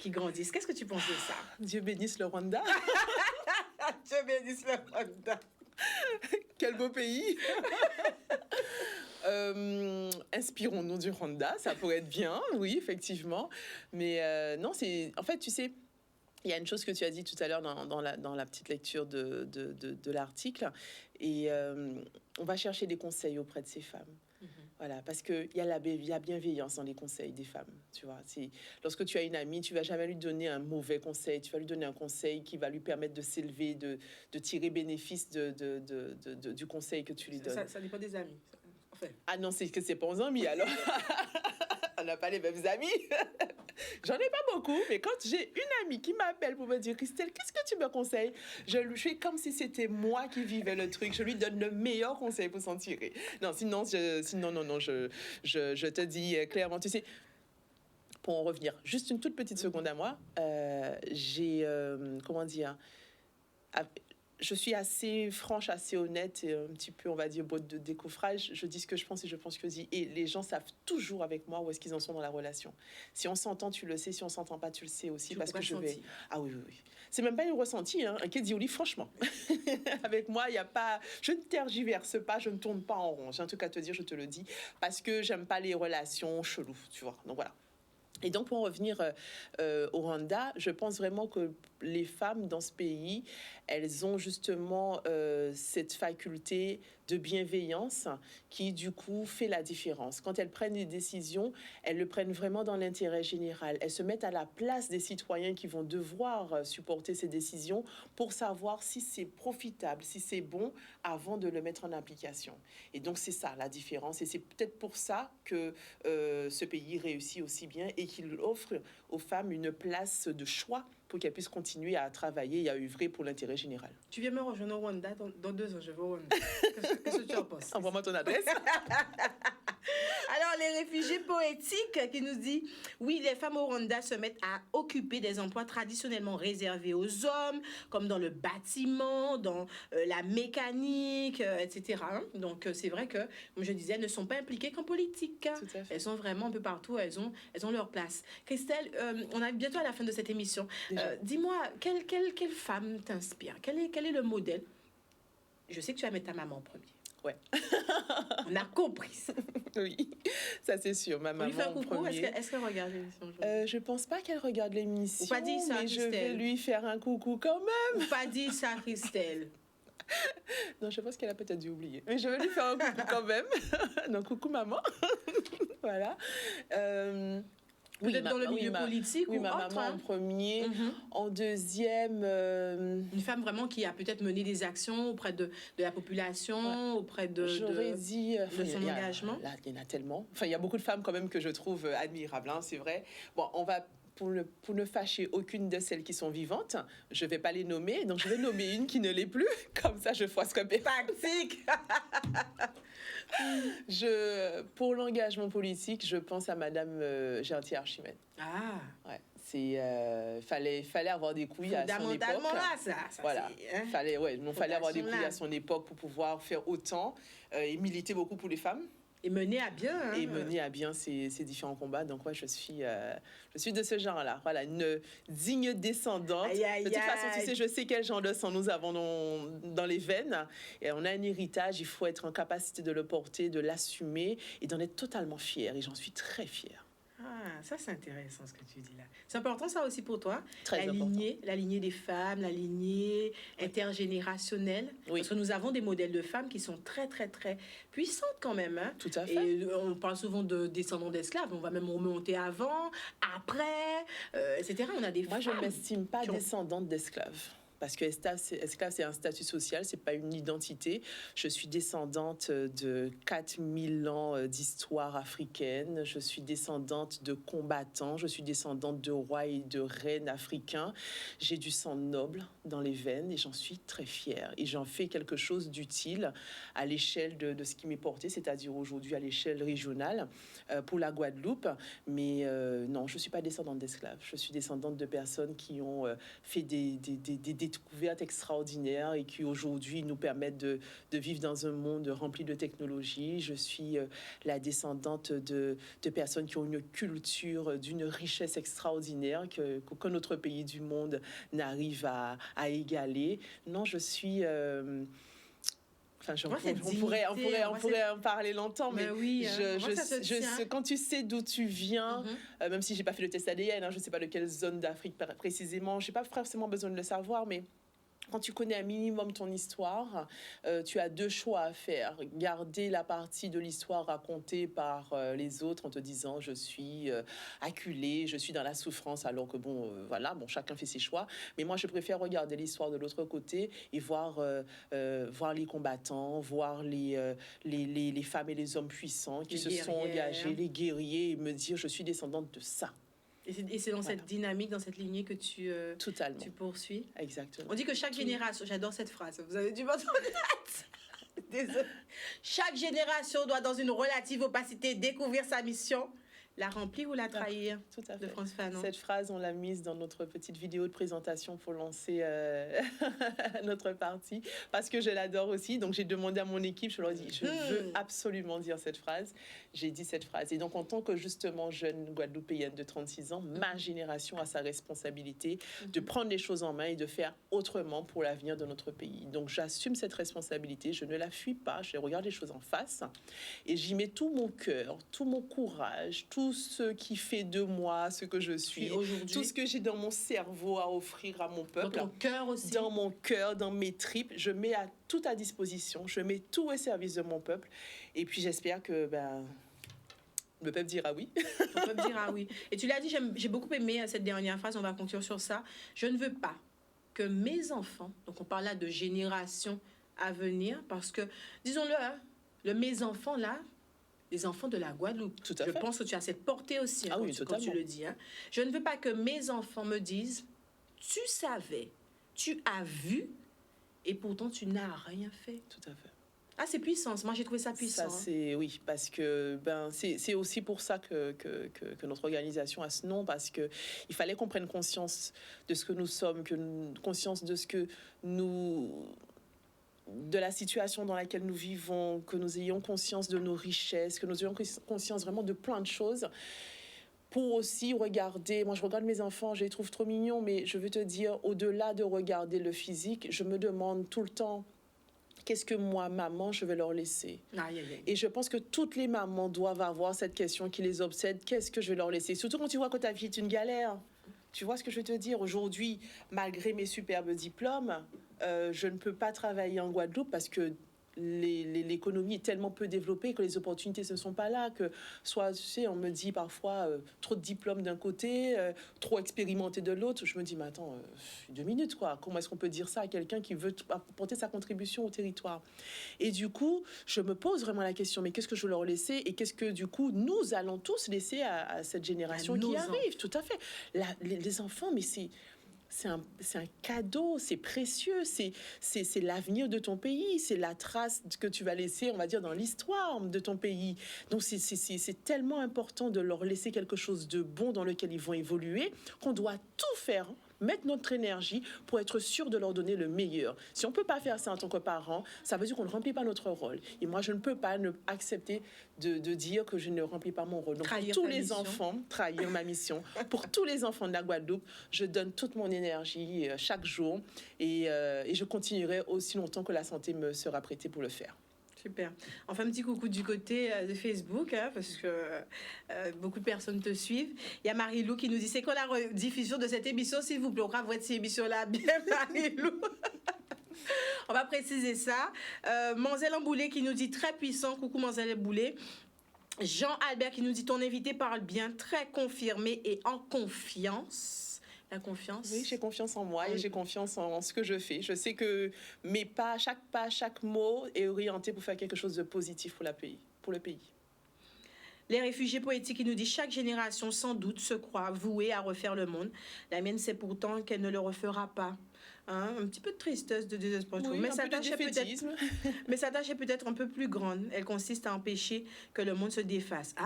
Speaker 1: grandissent. Qu'est-ce que tu penses de ça?
Speaker 2: Dieu bénisse le Rwanda.
Speaker 1: Dieu bénisse le Rwanda.
Speaker 2: Quel beau pays. Inspirons-nous du Rwanda, ça pourrait être bien, oui, effectivement. Mais non, c'est... En fait, tu sais, il y a une chose que tu as dit tout à l'heure dans la petite lecture de l'article. Et on va chercher des conseils auprès de ces femmes. Voilà, parce qu'il y a la bienveillance dans les conseils des femmes, tu vois. Lorsque tu as une amie, tu vas jamais lui donner un mauvais conseil, tu vas lui donner un conseil qui va lui permettre de s'élever, de tirer bénéfice du conseil que tu lui donnes.
Speaker 1: Ça n'est pas des amis. Enfin.
Speaker 2: Ah non, c'est que c'est pas aux amis, alors. On n'a pas les mêmes amis. J'en ai pas beaucoup, mais quand j'ai une amie qui m'appelle pour me dire « Christelle, qu'est-ce que tu me conseilles ?» Je fais comme si c'était moi qui vivais le truc. Je lui donne le meilleur conseil pour s'en tirer. Non, sinon, je te dis clairement, tu sais, pour en revenir, juste une toute petite seconde à moi, comment dire, je suis assez franche, assez honnête et un petit peu, on va dire, botte de décoffrage. Je dis ce que je pense et je pense ce que je dis. Et les gens savent toujours avec moi où est-ce qu'ils en sont dans la relation. Si on s'entend, tu le sais. Si on s'entend pas, tu le sais aussi. Parce que je vais... Ah oui, oui, oui. C'est même pas un ressenti, hein. Un dit au lit, franchement. Avec moi, il n'y a pas... Je ne tergiverse pas, je ne tourne pas en rond. J'ai un truc à te dire, je te le dis. Parce que j'aime pas les relations cheloues, tu vois. Donc voilà. Et donc, pour en revenir au Rwanda, je pense vraiment que les femmes dans ce pays, elles ont justement cette faculté de bienveillance qui, du coup, fait la différence. Quand elles prennent des décisions, elles le prennent vraiment dans l'intérêt général. Elles se mettent à la place des citoyens qui vont devoir supporter ces décisions pour savoir si c'est profitable, si c'est bon, avant de le mettre en application. Et donc, c'est ça, la différence. Et c'est peut-être pour ça que ce pays réussit aussi bien et qu'il offre aux femmes une place de choix pour qu'elles puissent continuer à travailler et à œuvrer pour l'intérêt général.
Speaker 1: Tu viens me rejoindre au Rwanda dans 2 ans, je vais au Rwanda. Qu'est-ce que tu en penses?
Speaker 2: Envoie-moi ton adresse.
Speaker 1: Alors, les réfugiés poétiques qui nous dit « Oui, les femmes au Rwanda se mettent à occuper des emplois traditionnellement réservés aux hommes, comme dans le bâtiment, dans la mécanique, etc. » Donc, c'est vrai que, comme je disais, elles ne sont pas impliquées qu'en politique. Elles sont vraiment un peu partout, elles ont leur place. Christelle, on arrive bientôt à la fin de cette émission. Dis-moi, quelle femme t'inspire? Quel est le modèle? Je sais que tu vas mettre ta maman en premier.
Speaker 2: Ouais.
Speaker 1: On a compris ça.
Speaker 2: Oui, ça c'est sûr. Ma maman
Speaker 1: lui fait un coucou.
Speaker 2: Premier.
Speaker 1: Est-ce qu'elle regarde l'émission?
Speaker 2: Je pense pas qu'elle regarde l'émission.
Speaker 1: Ou pas dit ça,
Speaker 2: mais
Speaker 1: Christelle.
Speaker 2: Je vais lui faire un coucou quand même.
Speaker 1: Ou pas dit ça, Christelle.
Speaker 2: Non, je pense qu'elle a peut-être dû oublier. Mais je vais lui faire un coucou quand même. Donc, coucou maman. Voilà.
Speaker 1: Peut-être dans le milieu politique
Speaker 2: oui,
Speaker 1: ou
Speaker 2: ma
Speaker 1: autre,
Speaker 2: maman en premier. En deuxième...
Speaker 1: Une femme vraiment qui a peut-être mené des actions auprès de la population, auprès de son engagement.
Speaker 2: Là, il y en a tellement. Enfin, il y a beaucoup de femmes quand même que je trouve admirables, hein, c'est vrai. Bon, on va pour ne fâcher aucune de celles qui sont vivantes, je ne vais pas les nommer, donc je vais nommer une qui ne l'est plus, comme ça je froisse comme
Speaker 1: Tactique.
Speaker 2: Pour l'engagement politique, je pense à Madame Gentil Archimède.
Speaker 1: Ah.
Speaker 2: Ouais, fallait avoir des couilles à son époque.
Speaker 1: Fondamentalement là, ça
Speaker 2: Voilà,
Speaker 1: c'est,
Speaker 2: fallait avoir des couilles
Speaker 1: Fondation là.
Speaker 2: à son époque pour pouvoir faire autant et militer beaucoup pour les femmes.
Speaker 1: Et mener à bien. Hein.
Speaker 2: Et mener à bien ces différents combats. Donc, ouais, je suis de ce genre-là. Voilà, une digne descendante.
Speaker 1: Aïe, aïe,
Speaker 2: De toute façon, tu
Speaker 1: aïe.
Speaker 2: sais, je sais quel genre de sang nous avons dans les veines. Et on a un héritage, il faut être en capacité de le porter, de l'assumer et d'en être totalement fier. Et j'en suis très fière.
Speaker 1: Ah, ça c'est intéressant ce que tu dis là. C'est important ça aussi pour toi.
Speaker 2: Très important.
Speaker 1: La lignée des femmes, la lignée intergénérationnelle.
Speaker 2: Oui.
Speaker 1: Parce que nous avons des modèles de femmes qui sont très très très puissantes quand même. Hein.
Speaker 2: Tout à fait.
Speaker 1: Et on parle souvent de descendants d'esclaves. On va même remonter avant, après, etc. On a des
Speaker 2: Moi,
Speaker 1: femmes.
Speaker 2: je ne m'estime pas
Speaker 1: qui ont-
Speaker 2: descendante d'esclaves. Parce que esclave, c'est un statut social, c'est pas une identité. Je suis descendante de 4000 ans d'histoire africaine. Je suis descendante de combattants. Je suis descendante de rois et de reines africains. J'ai du sang noble dans les veines et j'en suis très fière. Et j'en fais quelque chose d'utile à l'échelle de ce qui m'est porté, c'est-à-dire aujourd'hui à l'échelle régionale pour la Guadeloupe. Mais non, je suis pas descendante d'esclaves. Je suis descendante de personnes qui ont fait des découvertes extraordinaires et qui aujourd'hui nous permettent de vivre dans un monde rempli de technologies. Je suis la descendante de personnes qui ont une culture d'une richesse extraordinaire qu'aucun autre pays du monde n'arrive à égaler. Non, je suis... Enfin, on pourrait en parler longtemps, mais
Speaker 1: oui,
Speaker 2: quand tu sais d'où tu viens, même si j'ai pas fait le test ADN, je sais pas de quelle zone d'Afrique précisément, j'ai pas forcément besoin de le savoir, mais quand tu connais un minimum ton histoire, tu as deux choix à faire. Garder la partie de l'histoire racontée par les autres en te disant je suis acculé, je suis dans la souffrance, alors que voilà, chacun fait ses choix. Mais moi, je préfère regarder l'histoire de l'autre côté et voir les combattants, voir les femmes et les hommes puissants qui se sont engagés, les guerriers, et me dire je suis descendante de ça.
Speaker 1: Et c'est dans cette dynamique, dans cette lignée que tu poursuis.
Speaker 2: Exactement.
Speaker 1: On dit que chaque génération, j'adore cette phrase, vous avez dû m'entendre. Désolée. Chaque génération doit, dans une relative opacité, découvrir sa mission. La remplir ou la trahir?
Speaker 2: Tout à fait.
Speaker 1: De France Fanon.
Speaker 2: Cette phrase, on l'a mise dans notre petite vidéo de présentation pour lancer notre partie, parce que je l'adore aussi. Donc, j'ai demandé à mon équipe, je leur ai dit, je veux absolument dire cette phrase. J'ai dit cette phrase. Et donc, en tant que justement jeune Guadeloupéenne de 36 ans, ma génération a sa responsabilité de prendre les choses en main et de faire autrement pour l'avenir de notre pays. Donc, j'assume cette responsabilité. Je ne la fuis pas. Je regarde les choses en face et j'y mets tout mon cœur, tout mon courage, tout ce qui fait de moi ce que je suis, tout ce que j'ai dans mon cerveau à offrir à mon peuple,
Speaker 1: dans ton cœur aussi,
Speaker 2: dans mon cœur, dans mes tripes, je mets tout à disposition, je mets tout au service de mon peuple, et puis j'espère que le peuple dira oui.
Speaker 1: Le peuple dira oui. Et tu l'as dit, j'ai beaucoup aimé cette dernière phrase, on va conclure sur ça. Je ne veux pas que mes enfants, donc on parle là de génération à venir, parce que, disons-le, mes enfants là, les enfants de la Guadeloupe.
Speaker 2: Tout à fait.
Speaker 1: Je pense que tu as cette portée aussi,
Speaker 2: oui,
Speaker 1: quand tu le dis. Hein. Je ne veux pas que mes enfants me disent, tu savais, tu as vu, et pourtant tu n'as rien fait.
Speaker 2: Tout à fait.
Speaker 1: Ah, c'est puissant. Moi, j'ai trouvé ça puissant.
Speaker 2: Ça, oui, parce que c'est aussi pour ça que notre organisation a ce nom, parce que il fallait qu'on prenne conscience de ce que nous sommes, conscience de ce que de la situation dans laquelle nous vivons, que nous ayons conscience de nos richesses, que nous ayons conscience vraiment de plein de choses. Pour aussi regarder, moi je regarde mes enfants, je les trouve trop mignons, mais je veux te dire, au-delà de regarder le physique, je me demande tout le temps, qu'est-ce que moi, maman, je vais leur laisser?
Speaker 1: Aïe, aïe, aïe.
Speaker 2: Et je pense que toutes les mamans doivent avoir cette question qui les obsède, qu'est-ce que je vais leur laisser? Surtout quand tu vois que ta vie est une galère. Tu vois ce que je veux te dire? Aujourd'hui, malgré mes superbes diplômes, je ne peux pas travailler en Guadeloupe parce que l'économie est tellement peu développée que les opportunités ne sont pas là, que soit, tu sais, on me dit parfois trop de diplômes d'un côté, trop expérimenté de l'autre. Je me dis, mais attends, 2 minutes, quoi. Comment est-ce qu'on peut dire ça à quelqu'un qui veut apporter sa contribution au territoire? Et du coup, je me pose vraiment la question, mais qu'est-ce que je veux leur laisser et qu'est-ce que, du coup, nous allons tous laisser à cette génération qui arrive? Tout à fait. Les enfants, mais c'est un cadeau, c'est précieux, c'est l'avenir de ton pays, c'est la trace que tu vas laisser, on va dire, dans l'histoire de ton pays. Donc, c'est tellement important de leur laisser quelque chose de bon dans lequel ils vont évoluer qu'on doit tout faire, mettre notre énergie pour être sûr de leur donner le meilleur. Si on ne peut pas faire ça en tant que parent, ça veut dire qu'on ne remplit pas notre rôle. Et moi, je ne peux pas accepter de dire que je ne remplis pas mon rôle. Donc, pour tous les enfants, trahir ma mission. Pour tous les enfants de la Guadeloupe, je donne toute mon énergie chaque jour et je continuerai aussi longtemps que la santé me sera prêtée pour le faire.
Speaker 1: Super. Enfin, un petit coucou du côté de Facebook, hein, parce que beaucoup de personnes te suivent. Il y a Marie-Lou qui nous dit, c'est quoi la rediffusion de cette émission, s'il vous plaît? On va voir cette émission-là bien, Marie-Lou. On va préciser ça. Manzel Amboulé qui nous dit, très puissant. Coucou Manzel Amboulé. Jean-Albert qui nous dit, ton invité parle bien, très confirmé et en confiance. La confiance.
Speaker 2: Oui, j'ai confiance en moi et j'ai confiance en ce que je fais. Je sais que mes pas, chaque mot est orienté pour faire quelque chose de positif pour le pays.
Speaker 1: Les réfugiés poétiques, il nous dit, chaque génération sans doute se croit vouée à refaire le monde. La mienne sait pourtant qu'elle ne le refera pas. Hein, un petit peu de tristesse, de désespoir.
Speaker 2: Oui,
Speaker 1: mais sa tâche est peut-être un peu plus grande. Elle consiste à empêcher que le monde se défasse.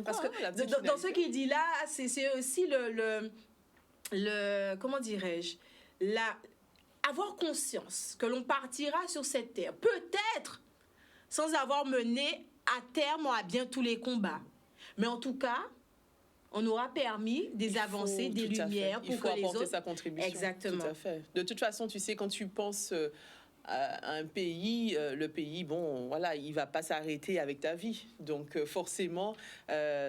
Speaker 1: Parce que dans ce qu'il dit là, c'est aussi le comment dirais-je, avoir conscience que l'on partira sur cette terre, peut-être sans avoir mené à terme ou à bien tous les combats. Mais en tout cas, on aura permis des avancées, des lumières pour que les autres...
Speaker 2: Il faut apporter sa contribution.
Speaker 1: Exactement.
Speaker 2: Tout à fait. De toute façon, tu sais, quand tu penses... à un pays, le pays, bon, voilà, il va pas s'arrêter avec ta vie. Donc, forcément,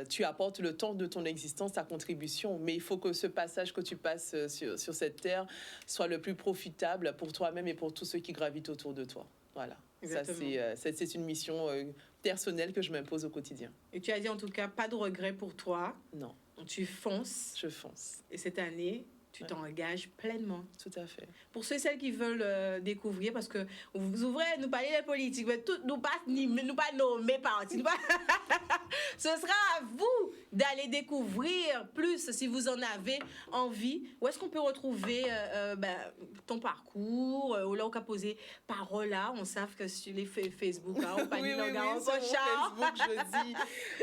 Speaker 2: tu apportes le temps de ton existence, ta contribution. Mais il faut que ce passage que tu passes sur cette terre soit le plus profitable pour toi-même et pour tous ceux qui gravitent autour de toi. Voilà. Exactement. Ça, c'est une mission personnelle que je m'impose au quotidien.
Speaker 1: Et tu as dit, en tout cas, pas de regret pour toi.
Speaker 2: Non.
Speaker 1: Tu fonces.
Speaker 2: Je fonce.
Speaker 1: Et cette année... Tu t'engages pleinement.
Speaker 2: Tout à fait.
Speaker 1: Pour ceux et celles qui veulent découvrir, parce que vous ouvrez, nous parler de politique, mais nous pas nommer parti. Ce sera à vous d'aller découvrir plus si vous en avez envie. Où est-ce qu'on peut retrouver ton parcours, ou là on a posé parole là, on sait que sur les Facebook, hein, on
Speaker 2: oui,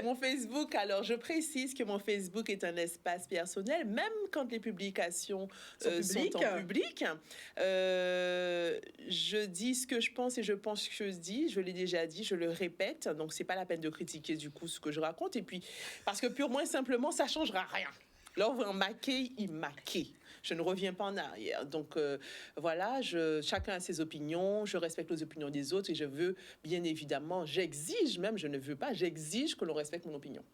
Speaker 2: mon Facebook, alors je précise que mon Facebook est un espace personnel, même quand les publications sont en public. Je dis ce que je pense et je pense ce que je dis. Je l'ai déjà dit, je le répète. Donc, c'est pas la peine de critiquer du coup ce que je raconte. Et puis, parce que purement et simplement, ça changera rien. Là, on va en maquer, il maquer. Je ne reviens pas en arrière. Donc, voilà, chacun a ses opinions. Je respecte les opinions des autres et je veux, bien évidemment, j'exige que l'on respecte mon opinion.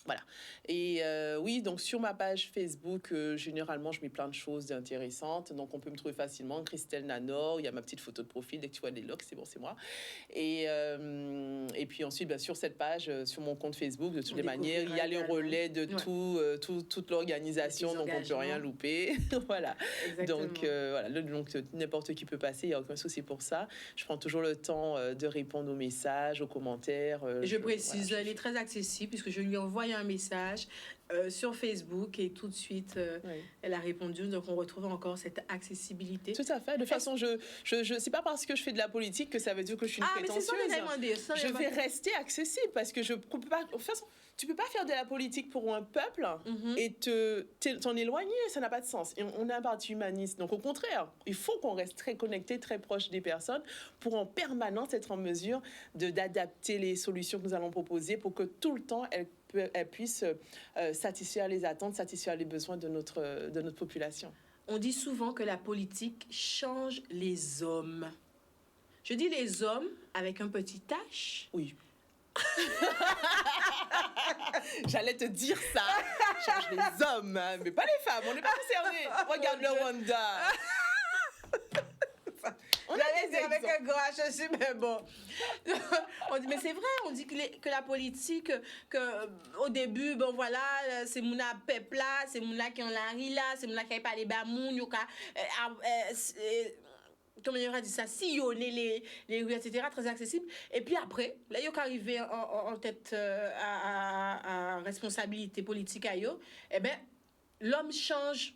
Speaker 2: Voilà. Et oui, donc sur ma page Facebook, généralement, je mets plein de choses intéressantes. Donc, on peut me trouver facilement. Christelle Nanor, il y a ma petite photo de profil. Dès que tu vois des locks, c'est bon, c'est moi. Et puis ensuite, bien, sur cette page, sur mon compte Facebook, de toutes les manières, il y a les relais de toute l'organisation. Donc, on ne peut rien louper. Voilà. Donc, donc, n'importe qui peut passer. Il n'y a aucun souci pour ça. Je prends toujours le temps de répondre aux messages, aux commentaires.
Speaker 1: Je précise, elle est très accessible puisque je lui envoie un message sur Facebook et tout de suite elle a répondu. Donc on retrouve encore cette accessibilité.
Speaker 2: Tout à fait. De toute façon, c'est pas parce que je fais de la politique que ça veut dire que je suis une prétentieuse. Je vais rester accessible parce que je peux pas. De toute façon, tu peux pas faire de la politique pour un peuple et t'en éloigner. Ça n'a pas de sens. Et on a un parti humaniste. Donc au contraire, il faut qu'on reste très connecté, très proche des personnes pour en permanence être en mesure d'adapter les solutions que nous allons proposer pour que tout le temps elles puissent satisfaire les attentes, satisfaire les besoins de notre population.
Speaker 1: On dit souvent que la politique change les hommes. Je dis les hommes avec un petit H.
Speaker 2: Oui. J'allais te dire ça. Change les hommes, hein, mais pas les femmes. On n'est pas concernés. Regarde le Rwanda.
Speaker 1: dire avec un grand H aussi, mais bon. On dit, mais c'est vrai, on dit que la politique, au début, bon voilà, c'est mon peuple là, c'est mon là qui en la ri là, c'est mon là qui a parlé bamoun, comment il aurait dit ça, sillonner les rues, etc., très accessible. Et puis après, là, il y a arrivé en tête à responsabilité politique à eux, eh bien, l'homme change.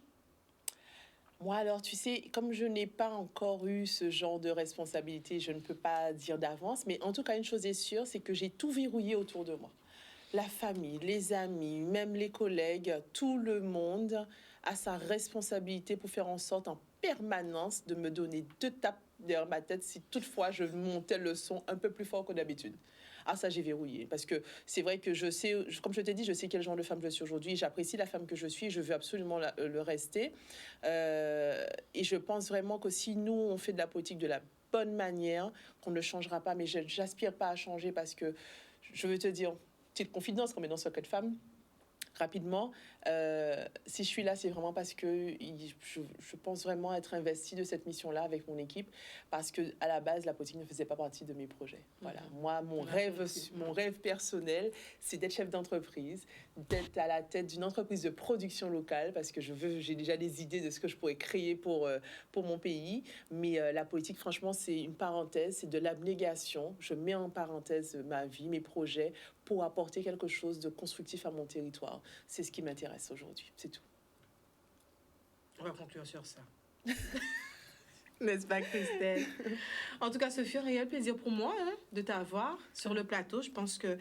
Speaker 2: Moi, alors, tu sais, comme je n'ai pas encore eu ce genre de responsabilité, je ne peux pas dire d'avance, mais en tout cas, une chose est sûre, c'est que j'ai tout verrouillé autour de moi. La famille, les amis, même les collègues, tout le monde a sa responsabilité pour faire en sorte en permanence de me donner 2 tapes derrière ma tête si toutefois je montais le son un peu plus fort que d'habitude. Ah, ça, j'ai verrouillé. Parce que c'est vrai que je sais, comme je t'ai dit, je sais quel genre de femme je suis aujourd'hui. J'apprécie la femme que je suis. Je veux absolument le rester. Et je pense vraiment que si nous, on fait de la politique de la bonne manière, qu'on ne changera pas. Mais je n'aspire pas à changer parce que, je veux te dire, petite confidence, comme est dans Secret de Femme, rapidement, si je suis là, c'est vraiment parce que je pense vraiment être investie de cette mission-là avec mon équipe, parce que à la base, la politique ne faisait pas partie de mes projets. Voilà, moi, mon rêve personnel, c'est d'être chef d'entreprise, d'être à la tête d'une entreprise de production locale, parce que j'ai déjà des idées de ce que je pourrais créer pour mon pays. Mais la politique, franchement, c'est une parenthèse, c'est de l'abnégation. Je mets en parenthèse ma vie, mes projets, pour apporter quelque chose de constructif à mon territoire. C'est ce qui m'intéresse aujourd'hui, c'est tout.
Speaker 1: On va conclure sur ça. N'est-ce pas, Christelle? En tout cas, ce fut un réel plaisir pour moi de t'avoir sur le plateau. Je pense que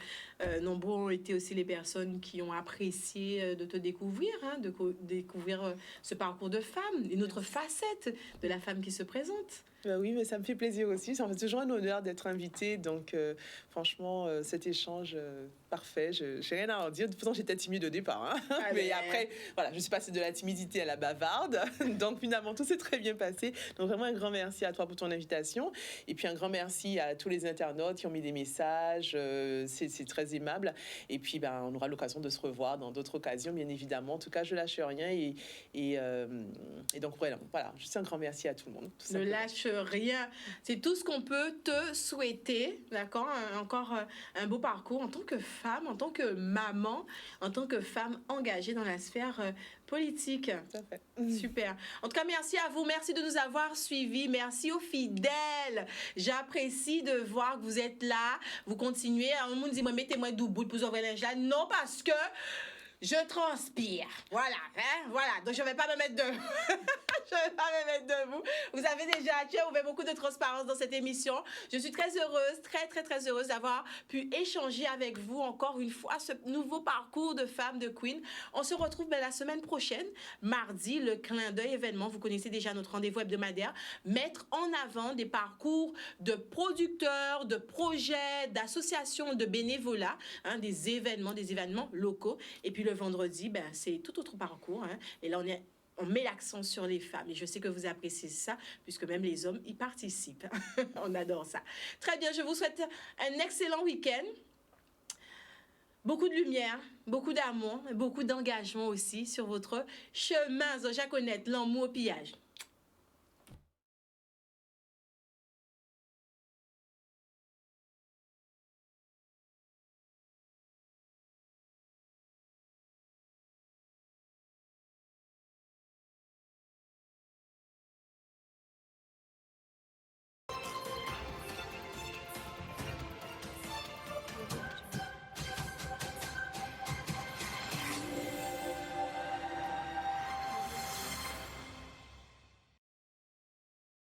Speaker 1: nombreux ont été aussi les personnes qui ont apprécié de te découvrir, de découvrir ce parcours de femme, une autre facette de la femme qui se présente.
Speaker 2: Ben oui, mais ça me fait plaisir aussi. Ça me fait toujours un honneur d'être invitée. Donc, franchement, cet échange, parfait. Je n'ai rien à en dire. Pourtant, j'étais timide au départ. Mais après, voilà, je suis passée de la timidité à la bavarde. Donc, finalement, tout s'est très bien passé. Donc, vraiment, un grand merci à toi pour ton invitation. Et puis, un grand merci à tous les internautes qui ont mis des messages. C'est très aimable. Et puis, on aura l'occasion de se revoir dans d'autres occasions, bien évidemment. En tout cas, je lâche rien. Et donc, voilà, juste un grand merci à tout le monde.
Speaker 1: Ne lâche rien. C'est tout ce qu'on peut te souhaiter, d'accord? Encore un beau parcours en tant que femme, en tant que maman, en tant que femme engagée dans la sphère politique.
Speaker 2: Tout à fait.
Speaker 1: Super. En tout cas, merci à vous. Merci de nous avoir suivis. Merci aux fidèles. J'apprécie de voir que vous êtes là. Vous continuez. Un monde dit, moi, mettez-moi du bout pour ouvrir les gens. Non, parce que je transpire. Voilà. Voilà. Donc, je ne vais pas me mettre debout. Je ne vais pas me mettre debout. Vous avez déjà ouvert beaucoup de transparence dans cette émission. Je suis très heureuse, très heureuse d'avoir pu échanger avec vous encore une fois ce nouveau parcours de femme de Queen. On se retrouve la semaine prochaine, mardi, le clin d'œil événement. Vous connaissez déjà notre rendez-vous hebdomadaire. Mettre en avant des parcours de producteurs, de projets, d'associations, de bénévolat, des événements locaux. Et puis le vendredi, c'est tout autre parcours. Et là, on met l'accent sur les femmes. Et je sais que vous appréciez ça, puisque même les hommes y participent. On adore ça. Très bien, je vous souhaite un excellent week-end. Beaucoup de lumière, beaucoup d'amour, beaucoup d'engagement aussi sur votre chemin. Jacques Honnête, l'amour au pillage.